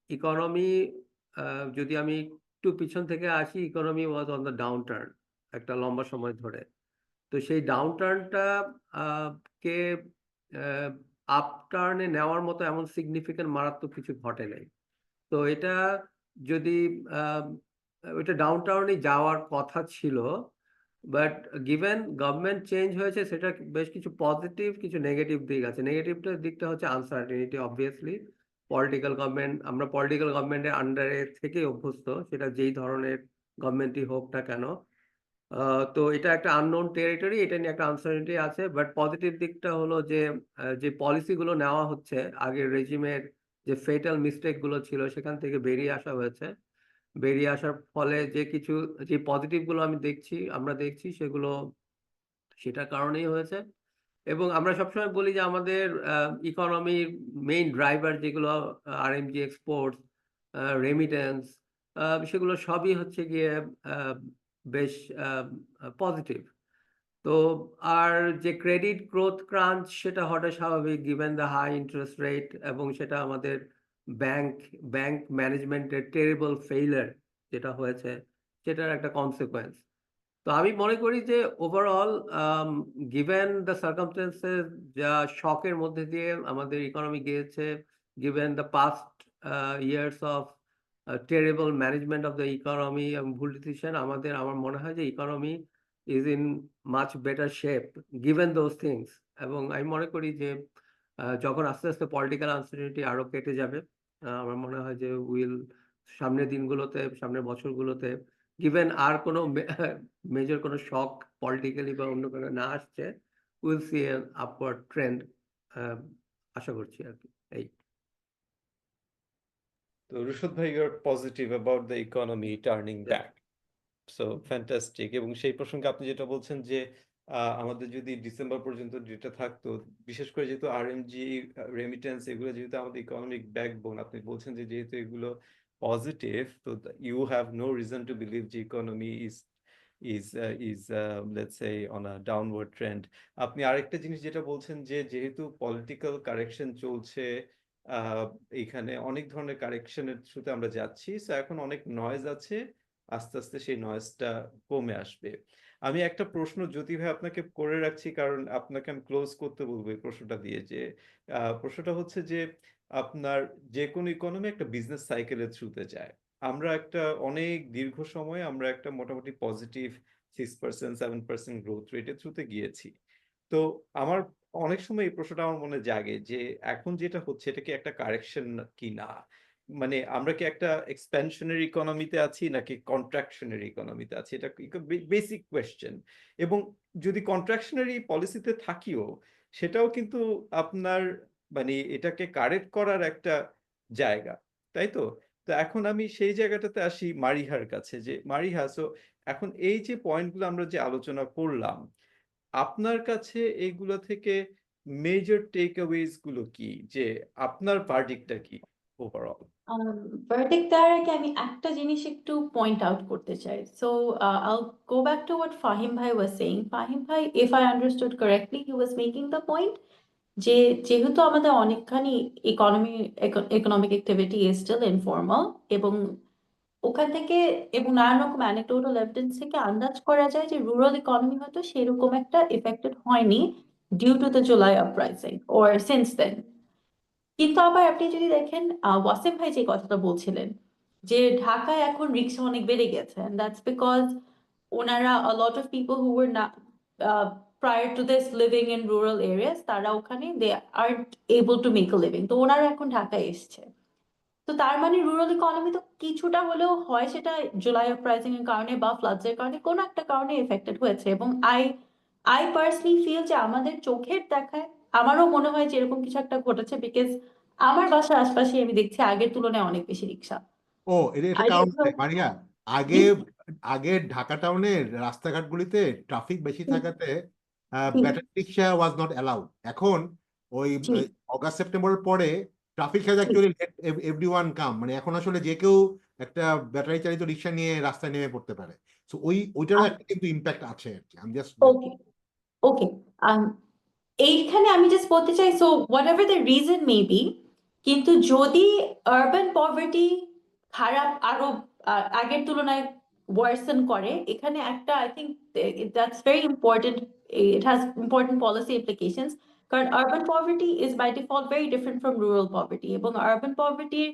S7: ইকোনমি, যদি আমি একটু পিছন থেকে আসি, economy was on the down turn একটা লম্বা সময় ধরে। তো সেই ডাউন টার্নটা কে আপ টার্নে নেওয়ার মতো এমন সিগনিফিকেন্ট মারাত্মক কিছু ঘটে নাই। তো এটা যদি আহ, ওইটা ডাউন টাউনে যাওয়ার কথা ছিল, বাট গিভেন গভর্নমেন্ট চেঞ্জ হয়েছে, সেটা বেশ কিছু পজিটিভ কিছু নেগেটিভ দিক আছে। নেগেটিভটার দিকটা হচ্ছে আনসার্টেনিটি অবভিয়াসলি। পলিটিক্যাল গভর্নমেন্ট, আমরা পলিটিক্যাল গভর্নমেন্টের আন্ডারে থেকে অভ্যস্ত, সেটা যেই ধরনের গভর্নমেন্টই হোক না কেন। তো এটা একটা আননোন টেরিটরি, এটা নিয়ে একটা আনসার্টেনিটি আছে। বাট পজিটিভ দিকটা হলো যে যে পলিসিগুলো নেওয়া হচ্ছে আগের রেজিমের, যে ফেটাল মিস্টেক গুলো ছিল সেখান থেকে বেরিয়ে আসা হয়েছে। বেরিয়ে আসার ফলে যে কিছু যে পজিটিভ গুলো আমরা দেখছি সেগুলো সেটার কারণেই হয়েছে। এবং আমরা সবসময় বলি যে আমাদের ইকোনমির মেইন ড্রাইভার যেগুলো আরএমজি এক্সপোর্টস, রেমিটেন্স, সেগুলো সবই হচ্ছে গিয়ে আহ, বেশ পজিটিভ। তো আর যে ক্রেডিট গ্রোথ ক্রাঞ্চ সেটা হওয়াটা স্বাভাবিক given the high interest rate, এবং সেটা আমাদের ব্যাংক ব্যাংক ম্যানেজমেন্টের টেরিবল ফেইলার যেটা হয়েছে সেটার একটা কনসিকোয়েন্স। তো আমি মনে করি যে ওভারঅল গিভেন দ্য সার্কামস্টেন্সেস, যা শকের মধ্যে দিয়ে আমাদের ইকোনমি গিয়েছে, given the past years of terrible management of the economy এবং ভুল ডিসিশন, আমার মনে হয় যে economy is in much better shape given those things. এবং আমি মনে করি যে যখন আস্তে আস্তে পলিটিক্যাল আনসার্টেনিটি আরো কেটে যাবে, আমার মনে হয় যে সামনের দিনগুলোতে, সামনের বছরগুলোতে, গিভেন আর কোনো মেজর কোনো শক পলিটিক্যালি বা অন্য কোনো না আসছে, will see an upward trend, আশা করছি আর কি। এই
S1: তো রুশদ ভাই, you are positive about the economy turning
S7: Yeah.
S1: Back. So fantastic. এবং সেই প্রসঙ্গে আপনি যেটা বলছেন যে আমাদের যদি ডিসেম্বর পর্যন্ত ডেটা থাকতো, বিশেষ করে যেহেতু আরএমজি, রেমিটেন্স, এগুলো যেহেতু আমাদের ইকোনমিক ব্যাকবোন, আপনি বলছেন যে যেহেতু এগুলো পজিটিভ, তো you have no reason to believe যে economy is let's say on a downward trend. আপনি আরেকটা জিনিস যেটা বলছেন যে যেহেতু পলিটিক্যাল কারেকশন চলছে, আহ, এখানে অনেক ধরনের কারেকশনের থ্রুতে আমরা যাচ্ছি, সো এখন অনেক নয়েজ আছে, আস্তে আস্তে সেই নয়েজটা কমে আসবে। আমি একটা প্রশ্ন জ্যোতি ভাই আপনাকে করে রাখছি, কারণ আপনাকে আমি ক্লোজ করতে বলবো এই প্রশ্নটা দিয়ে, যে প্রশ্নটা হচ্ছে যে আপনার যে কোনো ইকোনমি একটা বিজনেস সাইকেলের থ্রুতে যায়। আমরা একটা অনেক দীর্ঘ সময় আমরা একটা মোটামুটি পজিটিভ 6% 7% গ্রোথ রেটের থ্রুতে গিয়েছি। তো আমার অনেক সময় এই প্রশ্নটা আমার মনে জাগে যে এখন যেটা হচ্ছে এটা কি একটা কারেকশন কি না, মানে আমরা কি একটা এক্সপ্যানশনারি ইকোনমিতে আছি নাকি কন্ট্রাকশনারি ইকোনমিতে আছি, এটা বেসিক কোয়েশ্চেন। এবং যদি কন্ট্রাকশনারি পলিসিতে থাকিও, সেটাও কিন্তু আপনার মানে এটাকে কারেক্ট করার একটা জায়গা, তাই তো? তো এখন আমি সেই জায়গাটাতে আসি মারিহার কাছে, যে মারিহা, সো এখন এই যে পয়েন্টগুলো আমরা যে আলোচনা করলাম, আপনার কাছে এইগুলো থেকে মেজর টেক অ্যাওয়েজ গুলো কি, যে আপনার ভার্ডিক্টটা কি ওভারঅল?
S3: ভার্ডিক্ট দেওয়ার আগে আমি একটা জিনিস একটু পয়েন্ট আউট করতে চাই। So I'll go back to what Fahim Bhai was saying. Fahim Bhai, if I understood correctly, he was making the point যে যেহেতু আমাদের অনেকখানি economic activity is still informal, এবং ওখান থেকে এবং নানান রকম anecdotal evidence থেকে আন্দাজ করা যায় যে রুরাল ইকোনমি হয়তো সেরকম একটা এফেক্টেড হয়নি due to the July uprising or since then. কিন্তু আবার আপনি যদি দেখেন ওয়াসিম ভাই যে কথাটা বলছিলেন যে ঢাকায় এখন রিক্সা অনেক বেড়ে গেছে, and that's because ওনারা a lot of people who were not prior to this living in rural areas, তারা ওখানে they aren't able to make a living, তো ওনারা এখন ঢাকায় এসছে। তো তার মানে রুরাল ইকোনমি তো কিছুটা হলেও হয় সেটা জুলাই আপরাইজিং এর কারণে বা ফ্লাডস এর কারণে কোনো একটা কারণে এফেক্টেড হয়েছে। এবং আই পার্সোনালি ফিল যে আমাদের চোখের দেখায় আমারও মনে হয় যে এরকম কিছু একটা ঘটেছে, বিকজ আমার বাসার আশপাশে আমি দেখছি আগের তুলনায় অনেক বেশি রিক্সা।
S5: ও এটা
S3: আই
S5: কারণ
S3: ডোন্ট নো।
S5: আছে, মারিয়া। আগে আগে ঢাকা টাউনের রাস্তাঘাটগুলিতে ট্রাফিক বেশি থাকাতে battery rickshaw was not allowed. এখন ওই অগাস্ট সেপ্টেম্বরের পরে traffic has actually let everyone come, মানে এখন আসলে যে কেউ একটা ব্যাটারি চালিত রিক্সা নিয়ে রাস্তায় নেমে পড়তে পারে। সো ওইটারও একটা কিন্তু ইম্প্যাক্ট আছে আর কি। আমি জাস্ট
S3: ওকে ওকে এইখানে আমি জাস্ট বলতে চাই, so what ever the reason may be, কিন্তু যদি আরবান পভার্টি খারাপ আরো আগের তুলনায় ওয়ার্সেন করে, এখানে একটা I think that's very important, it has important policy implications. কারণ urban poverty is by default very different from rural poverty, এবং আরবান পভার্টির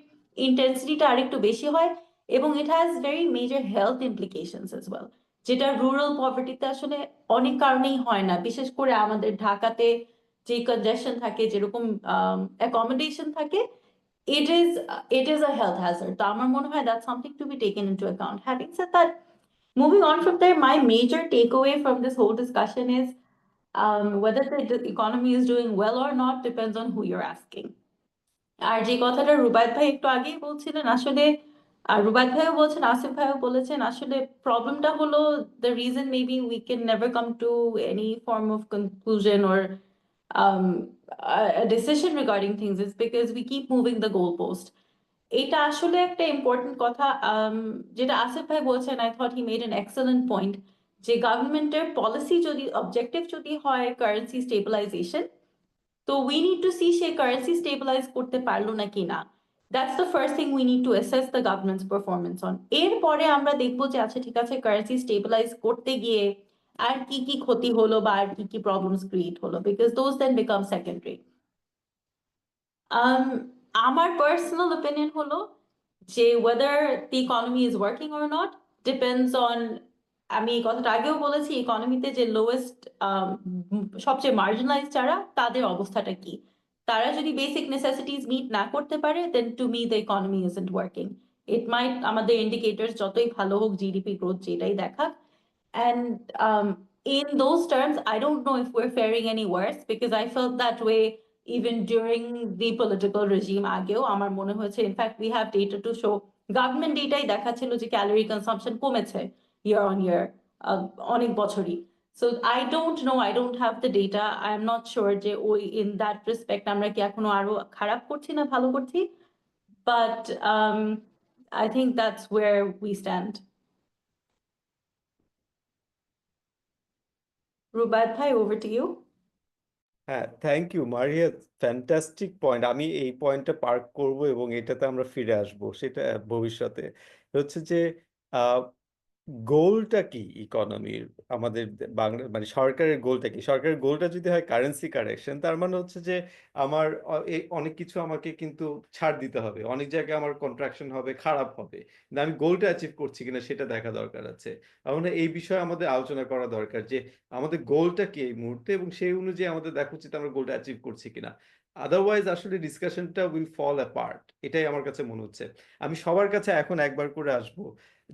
S3: ইন্টেন্সিটিটা আরেকটু বেশি হয়, এবং it has very major health implications as well, যেটা রুরাল পভার্টিতে আসলে অনেক কারণেই হয় না। বিশেষ করে আমাদের ঢাকাতে যে কনজেশন থাকে, যেরকম অ্যাকোমোডেশন থাকে, it is a health hazard. তো আমার মনে হয় that's something to be taken into account. Having said that, moving on from there, my major takeaway from this whole discussion is whether the economy is doing well or not depends on who you're asking. আর যে কথাটা রুবায়েত ভাই একটু আগেই বলছিলেন, আসলে রুবায়েত ভাইও বলছেন, আসিফ ভাইও বলেছেন, আসলে প্রবলেমটা হলো the reason maybe we can never come to any form of conclusion or a decision regarding things is because we keep moving the goalpost. এটা আসলে একটা ইম্পর্টেন্ট কথা যেটা আসিফ ভাই বলছেন। I thought he made an excellent point যে গভর্নমেন্টের policy যদি অবজেক্টিভ যদি হয় কারেন্সি স্টেবিলাইজেশন, তো we need to see সেই কারেন্সি স্টেবিলাইজ করতে পারলো নাকি না। That's the first thing we need to assess the government's performance on. এরপরে আমরা দেখবো যে আচ্ছা ঠিক আছে, কারেন্সি স্টেবিলাইজ করতে গিয়ে আর কি কি ক্ষতি হলো বা আর কি কি প্রবলেমস ক্রিয়েট হলো, because those then become secondary. আমার পার্সোনাল ওপিনিয়ন হলো যে whether the economy is working or not depends on, আমি এই কথাটা আগেও বলেছি, ইকোনমিতে যে লোয়েস্ট সবচেয়ে মার্জিনালাইজড যারা, তাদের অবস্থাটা কি। তারা যদি বেসিক নেসেসিটিস মিট না করতে পারে, then to me the economy isn't working. It might আমাদের ইন্ডিকেটরস যতই ভালো হোক, জিডিপি গ্রোথ যেটাই দেখাক, and in those terms I don't know if we're faring any worse, because I felt that way even during the political regime আগেও আমার মনে হয়েছে। In fact we have data to show, government ডেটাই দেখাচ্ছিল যে calorie consumption কমেছে year on year অনেক বছরই। So I don't know, I don't have the data. I'm not sure যে ওই in that respect আমরা কি এখনো আরো খারাপ করছি না ভালো করছি, but I think that's where we stand. Rubaid bhai, over to you.
S1: হ্যাঁ, thank you Maria, fantastic point. আমি এই পয়েন্টটা পার্ক করব এবং এটাতে আমরা ফিরে আসব সেটা ভবিষ্যতে। হচ্ছে যে গোলটা কি ইকোনমির, আমাদের বাংলা মানে সরকারের গোলটা কি? সরকারের গোলটা যদি হয় কারেন্সি কারেকশন, তার মানে হচ্ছে যে আমার অনেক কিছু আমাকে কিন্তু ছাড় দিতে হবে, অনেক জায়গায় আমার কন্ট্রাকশন হবে, খারাপ হবে, কিন্তু আমি গোলটা অ্যাচিভ করছি কিনা সেটা দেখা দরকার আছে। আমার মনে হয় এই বিষয়ে আমাদের আলোচনা করা দরকার যে আমাদের গোলটা কি এই মুহূর্তে, এবং সেই অনুযায়ী আমাদের দেখা উচিত আমরা গোলটা অ্যাচিভ করছি কিনা। আদারওয়াইজ আসলে ডিসকাশনটা উইল ফল অ্যাপার্ট, এটাই আমার কাছে মনে হচ্ছে। আমি সবার কাছে এখন একবার করে আসবো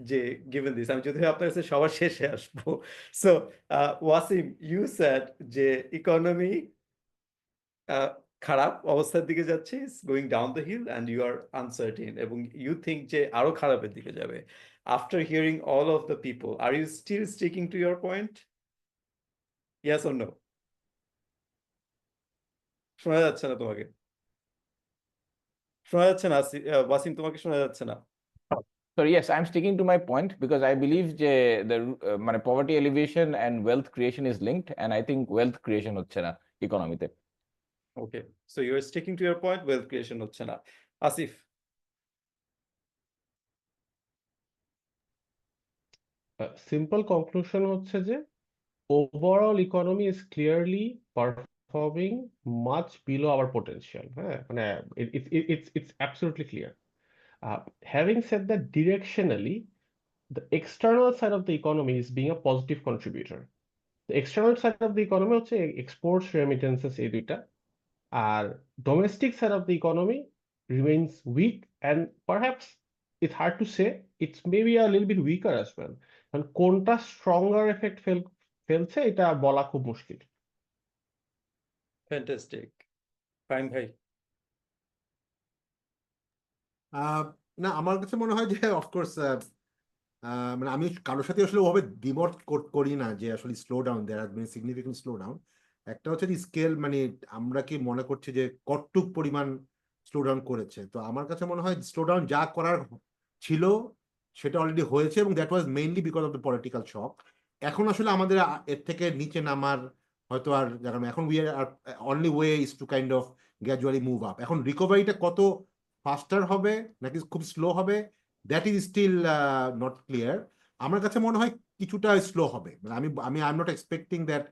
S1: যে গিভেন দিস, আমি যদিও আপনার কাছে সবার শেষে আসবো। সো ওয়াসিম, ইউ স্যাড যে ইকোনমি খারাপ অবস্থার দিকে যাচ্ছে, is going down the hill and you are uncertain, এবং ইউ থিঙ্ক যে আরো খারাপের দিকে যাবে। After hearing all of the people, are you still sticking to your point? Yes or no? শোনা যাচ্ছে না তোমাকে, শোনা যাচ্ছে না ওয়াসিম, তোমাকে শোনা যাচ্ছে না।
S6: So yes, I'm sticking to my point because I believe যে the মানে poverty alleviation and wealth creation is linked, and I think wealth creation হচ্ছে না ইকোনমিতে।
S1: Okay, so you are sticking to your point, wealth creation হচ্ছে না। Asif?
S4: Simple conclusion হচ্ছে যে overall economy is clearly performing much below our potential. হ্যাঁ, মানে it's absolutely clear. Having said that, directionally the external side of the economy is being a positive contributor. The external side of the economy হচ্ছে exports, remittances, এই দুইটা। আর domestic side of the economy remains weak, and perhaps it's hard to say, it's maybe a little bit weaker as well. কারণ কোনটা stronger effect ফেলছে এটা বলা খুব মুশকিল।
S1: ফ্যান্টাস্টিক। ফাইন ভাই?
S5: না, আমার কাছে মনে হয় যে অফকোর্স মানে আমি কারোর সাথে আসলে ওভাবে দ্বিমত করি না যে আসলে slow down, there has been significant slow down. একটা হচ্ছে যে স্কেল, মানে আমরা কি মনে করছি যে কতটুক পরিমাণ স্লো ডাউন করেছে। তো আমার কাছে মনে হয় স্লো ডাউন যা করার ছিল সেটা অলরেডি হয়েছে, এবং that was mainly because of the political shock. এখন আসলে আমাদের এর থেকে নিচে নামার হয়তো আর জায়গা নেই। এখন we are only way is to kind of gradually move up. এখন রিকভারিটা কত ফাস্টার হবে নাকি খুব স্লো হবে, that is still not clear. আমার কাছে মনে হয় কিছুটা স্লো হবে। মানে আমি I am not expecting that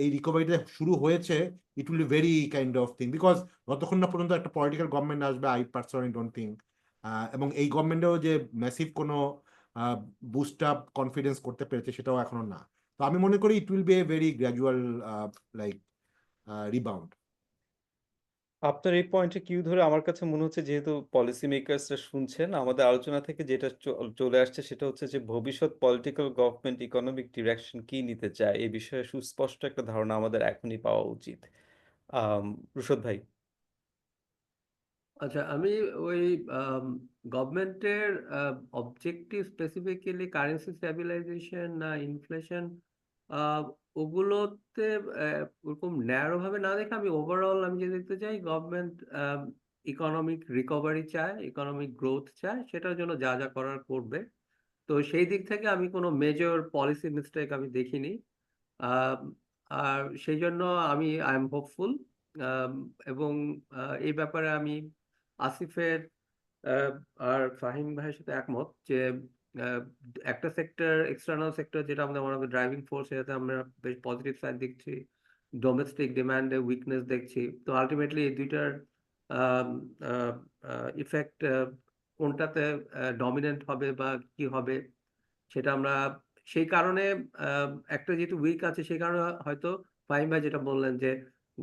S5: এই রিকভারিটা শুরু হয়েছে, it will be very kind of thing, because যতক্ষণ না পর্যন্ত একটা পলিটিক্যাল গভর্নমেন্ট আসবে, আই পার্সোনালি ডোন্ট থিঙ্ক, এবং এই গভর্নমেন্টেও যে ম্যাসিভ কোনো বুস্ট আপ কনফিডেন্স করতে পেরেছে সেটাও এখনো না। তো আমি মনে করি ইট will B a very gradual like rebound.
S1: আপনার এই পয়েন্টে কিউ ধরে আমার কাছে মনে হচ্ছে, যেহেতু পলিসি মেকার্সরা শুনছেন আমাদের আলোচনা থেকে, যেটা চলে আসছে সেটা হচ্ছে যে ভবিষ্যৎ পলিটিক্যাল গভর্নমেন্ট ইকোনমিক ডিরেকশন কি নিতে চায় এই বিষয়ে সুস্পষ্ট একটা ধারণা আমাদের এখনই পাওয়া উচিত। রুশদ ভাই?
S7: আচ্ছা, আমি ওই গভর্নমেন্টের অবজেক্টিভ স্পেসিফিক্যালি কারেন্সি স্ট্যাবিলাইজেশন না ইনফ্লেশন, ওগুলোতে ওরকম ন্যারো ভাবে না দেখে আমি ওভারঅল আমি যে দেখতে চাই গভর্নমেন্ট ইকোনমিক রিকভারি চায়, ইকোনমিক গ্রোথ চায়, সেটার জন্য যা যা করার করবে। তো সেই দিক থেকে আমি কোনো মেজর পলিসি মিস্টেক আমি দেখিনি। আর সেই জন্য আমি আই এম হোপফুল, এবং এই ব্যাপারে আমি আসিফের আর ফাহিম ভাইয়ের সাথে একমত যে আহ, একটা সেক্টর, এক্সটার্নাল সেক্টর যেটা আমাদের ড্রাইভিং ফোর্স, সেটাতে আমরা বেশ পজিটিভ সাইড দেখছি, ডোমেস্টিক ডিমান্ডে উইকনেস দেখছি। তো আলটিমেটলি এই দুইটার ইফেক্ট কোনটাতে ডমিনেন্ট হবে বা কি হবে সেটা আমরা, সেই কারণে একটা যেহেতু উইক আছে সেই কারণে হয়তো ফাহিম ভাই যেটা বললেন যে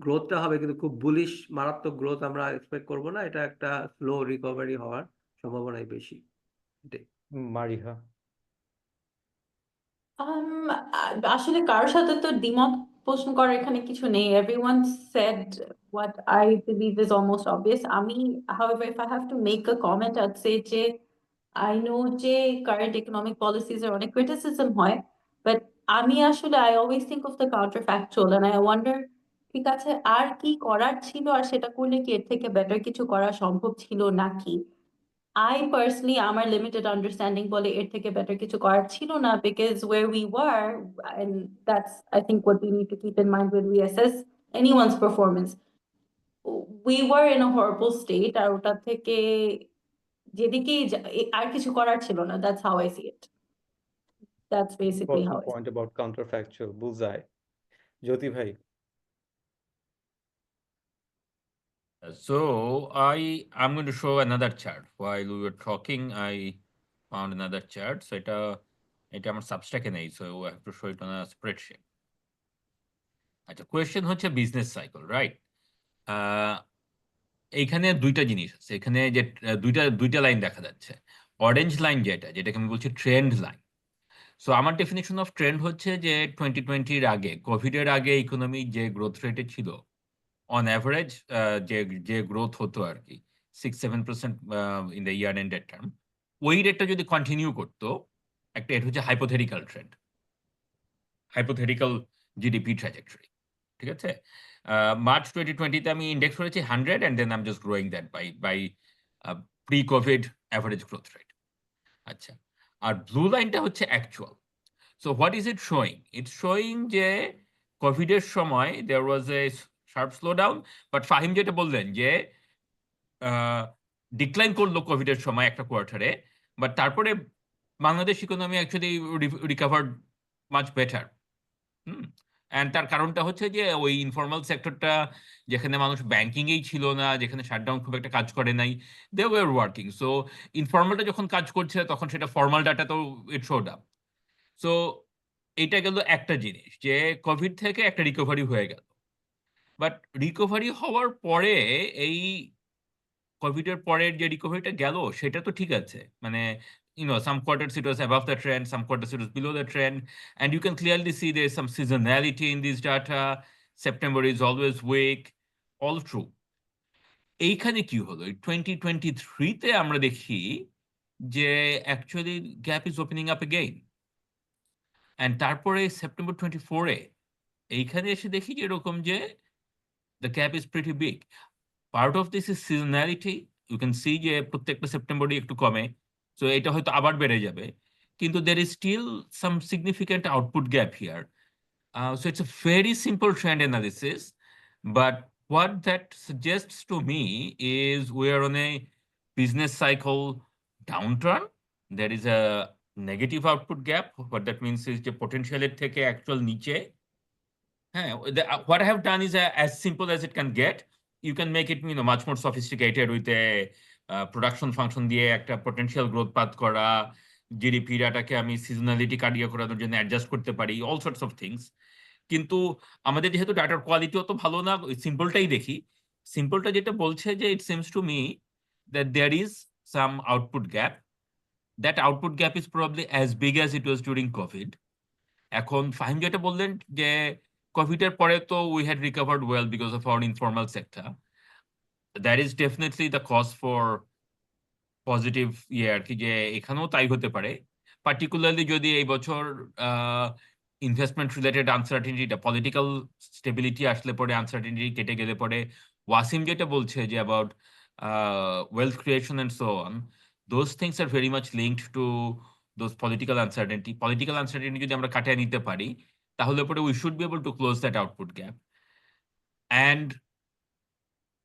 S7: গ্রোথটা হবে কিন্তু খুব বুলিশ মারাত্মক গ্রোথ আমরা এক্সপেক্ট করব না, এটা একটা স্লো রিকভারি হওয়ার সম্ভাবনাই বেশি। এটাই।
S1: মারিহা?
S3: আসলে কারোর সাথে তো দ্বিমত পোষণ করার এখানে কিছু নেই। Everyone said what I believe is almost obvious. আমি, however, if I have to make a comment, I'd say যে I know যে current economic policies এর অনেক criticism হয়, but আমি আসলে I always think of the counterfactual and I wonder ঠিক আছে আর কি করার ছিল আর সেটা করলে কি এর থেকে বেটার কিছু করা সম্ভব ছিল নাকি I personally আমার limited understanding বলে এর থেকে better কিছু করার ছিল না because where we were and that's I think what we need to keep in mind when we assess anyone's performance we were in a horrible state আর ওটা থেকে যেদিকেই আর কিছু করার ছিল না that's how I see it that's basically how
S1: Important
S3: I see it.
S1: point about counterfactual. Bullseye. জ্যোতি ভাই,
S2: So I'm going to show another chart. While we were talking, I found another chart. So এটা আমার সাবস্ট্যাকে নেই, so I have to show it on a spreadsheet. আচ্ছা, question হচ্ছে business cycle, right? এইখানে দুইটা জিনিস আছে। এখানে যে দুইটা লাইন দেখা যাচ্ছে। অরেঞ্জ লাইন যেটাকে আমি বলছি ট্রেন্ড লাইন। সো আমার ডেফিনেশন অফ ট্রেন্ড হচ্ছে যে 2020-র আগে, কোভিডের আগে ইকোনমি যে গ্রোথ রেটে ছিল, অন অ্যাভারেজ যে গ্রোথ হতো আর কি 6-7% in the year ended term, ওই রেটটা যদি কন্টিনিউ করতো, এটা হচ্ছে hypothetical trend, hypothetical GDP trajectory, ঠিক আছে? মার্চ 2020-তে আমি ইন্ডেক্স করেছি 100 and then I'm just growing that by pre-COVID average growth rate. আচ্ছা, আর ব্লু লাইনটা হচ্ছে actual. So what is it showing? It's showing যে কোভিডের সময় there was a sharp slow down, but Fahim যেটা বললেন যে ডিক্লাইন করলো কোভিডের সময় একটা কোয়ার্টারে, বাট তারপরে Bangladesh economy actually recovered much better. And তার কারণটা হচ্ছে যে ওই ইনফর্মাল সেক্টরটা, যেখানে মানুষ ব্যাংকিংয়েই ছিল না, যেখানে শাটডাউন খুব একটা কাজ করে নাই, দে ওয়ার ওয়ার্কিং। সো ইনফর্মালটা যখন কাজ করছে তখন সেটা ফর্মাল ডাটা তো ইট শোড আপ। সো এটা গেল একটা জিনিস, যে কোভিড থেকে একটা রিকভারি হয়ে গেল। বাট রিকভারি হওয়ার পরে এই কোভিডের পরের যে রিকভারিটা গেল সেটা তো ঠিক আছে, মানে some quarters it was above the trend, some quarters it was below the trend, and you can clearly see there's some seasonality in this data. September is always weak, all true. এইখানে কি হলো, 2023-তে আমরা দেখি যে actually gap is opening up again, and তারপরে September 24-এ এইখানে এসে দেখি যে এরকম যে the gap is pretty big. Part of this is seasonality, you can see যে প্রত্যেকটা সেপ্টেম্বরই একটু কমে, সো এটা হয়তো আবার বেড়ে যাবে, কিন্তু there is still some significant output gap here. So it's a very simple trend analysis, but what that suggests to me is we are on a business cycle downturn. There is a negative output gap. What that means is the potential এর থেকে actual নিচে। What I have done is as simple as it can get. You can make it much more sophisticated with a production function দিয়ে একটা potential growth path করা, GDP ডাটাকে আমি সিজনালিটি কাটিয়ে করানোর জন্য অ্যাডজাস্ট করতে পারি, অল সর্টস অফ থিংস। কিন্তু আমাদের যেহেতু ডাটার কোয়ালিটি অত ভালো না, সিম্পলটাই দেখি। সিম্পলটা যেটা বলছে যে it seems to me that there is some output gap. That output gap is probably as big as it was during COVID. এখন ফাহিম যেটা বললেন যে কোভিডের পরে তো we had recovered well because of our informal sector, that is definitely the cause for positive আর কি, যে এখানেও তাই হতে পারে। পার্টিকুলারলি যদি এই বছর ইনভেস্টমেন্ট রিলেটেড আনসার্টিনিটিটা, পলিটিক্যাল স্টেবিলিটি আসলে পরে আনসার্টিনিটি কেটে গেলে পরে ওয়াসিম যেটা বলছে যে about wealth creation and so on, those things are very much linked to those political uncertainty. Political uncertainty যদি আমরা কাটিয়ে নিতে পারি তাহলে পরে we should be able to close that output gap. And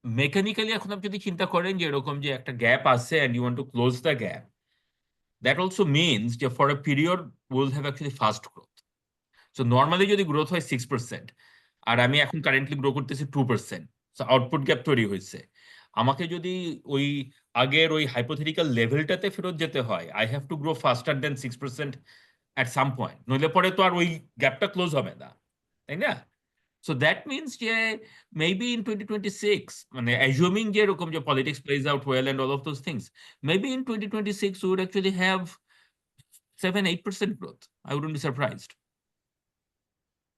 S2: mechanically এখন আপনি যদি চিন্তা করেন যে এরকম যে একটা গ্যাপ আছে and you want to close the gap, that also means যে for a period will have actually fast growth. So normally যদি গ্রোথ হয় 6% আর আমি এখন কারেন্টলি গ্রো করতেছি 2%, সো আউটপুট গ্যাপ তৈরি হয়েছে। আমাকে যদি ওই আগের ওই হাইপোথেটিক্যাল লেভেলটাতে ফেরত যেতে হয়, I have to grow faster than 6% at some point, নইলে পরে তো আর ওই গ্যাপটা ক্লোজ হবে না, তাই না? So that means যে maybe in 2026, মানে assuming যে এরকম যে politics plays out well and all of those things, maybe in 2026 we would actually have 7-8% growth. I wouldn't be surprised.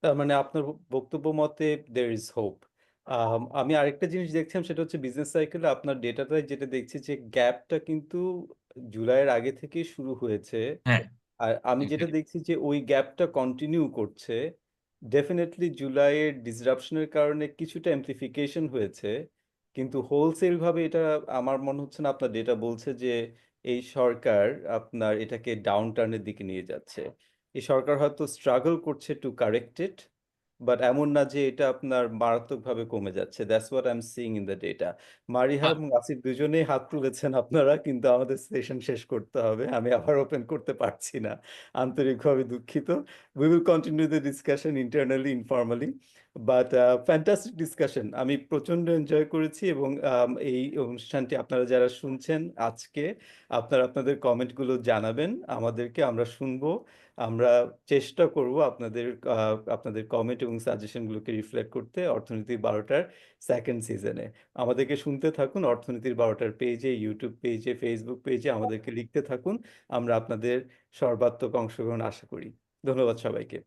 S1: তার মানে আপনার বক্তব্য মতে there is hope. আমি আরেকটা জিনিস দেখছিলাম, সেটা হচ্ছে বিজনেস সাইকেলে আপনার ডেটাটায় যেটা দেখছি যে গ্যাপটা কিন্তু জুলাইয়ের আগে থেকেই শুরু হয়েছে।
S2: হ্যাঁ,
S1: আর আমি যেটা
S2: এক্স্যাক্টলি
S1: দেখছি যে ওই গ্যাপটা কন্টিনিউ করছে, ডেফিনেটলি জুলাইয়ের ডিসরাপশনের কারণে কিছুটা এমপ্লিফিকেশন হয়েছে, কিন্তু হোলসেল ভাবে এটা আমার মনে হচ্ছে না। আপনার ডেটা বলছে যে এই সরকার আপনার এটাকে ডাউন টার্নের দিকে নিয়ে যাচ্ছে। এই সরকার হয়তো স্ট্রাগল করছে টু কারেক্ট ইট, বাট এমন না যে এটা আপনার মারাত্মকভাবে কমে যাচ্ছে। That's what I am seeing in the data. Mariha এবং আসিফ দুজনেই হাত তুলেছেন আপনারা, কিন্তু আমাদের সেশন শেষ করতে হবে। আমি আবার ওপেন করতে পারছি না, আন্তরিকভাবে দুঃখিত। We will continue the discussion internally informally, but fantastic discussion. আমি প্রচন্ড এনজয় করেছি, এবং এই অনুষ্ঠানটি আপনারা যারা শুনছেন আজকে, আপনারা আপনাদের কমেন্টগুলো জানাবেন আমাদেরকে, আমরা শুনবো। আমরা চেষ্টা করব আপনাদের কমেন্ট এবং সাজেশনগুলোকে রিফ্লেক্ট করতে অর্থনীতির 12টার সেকেন্ড সিজনে। আমাদেরকে শুনতে থাকুন অর্থনীতির 12টার পেজে, ইউটিউব পেজে, ফেসবুক পেজে আমাদেরকে লিখতে থাকুন। আমরা আপনাদের সর্বাত্মক অংশগ্রহণ আশা করি। ধন্যবাদ সবাইকে।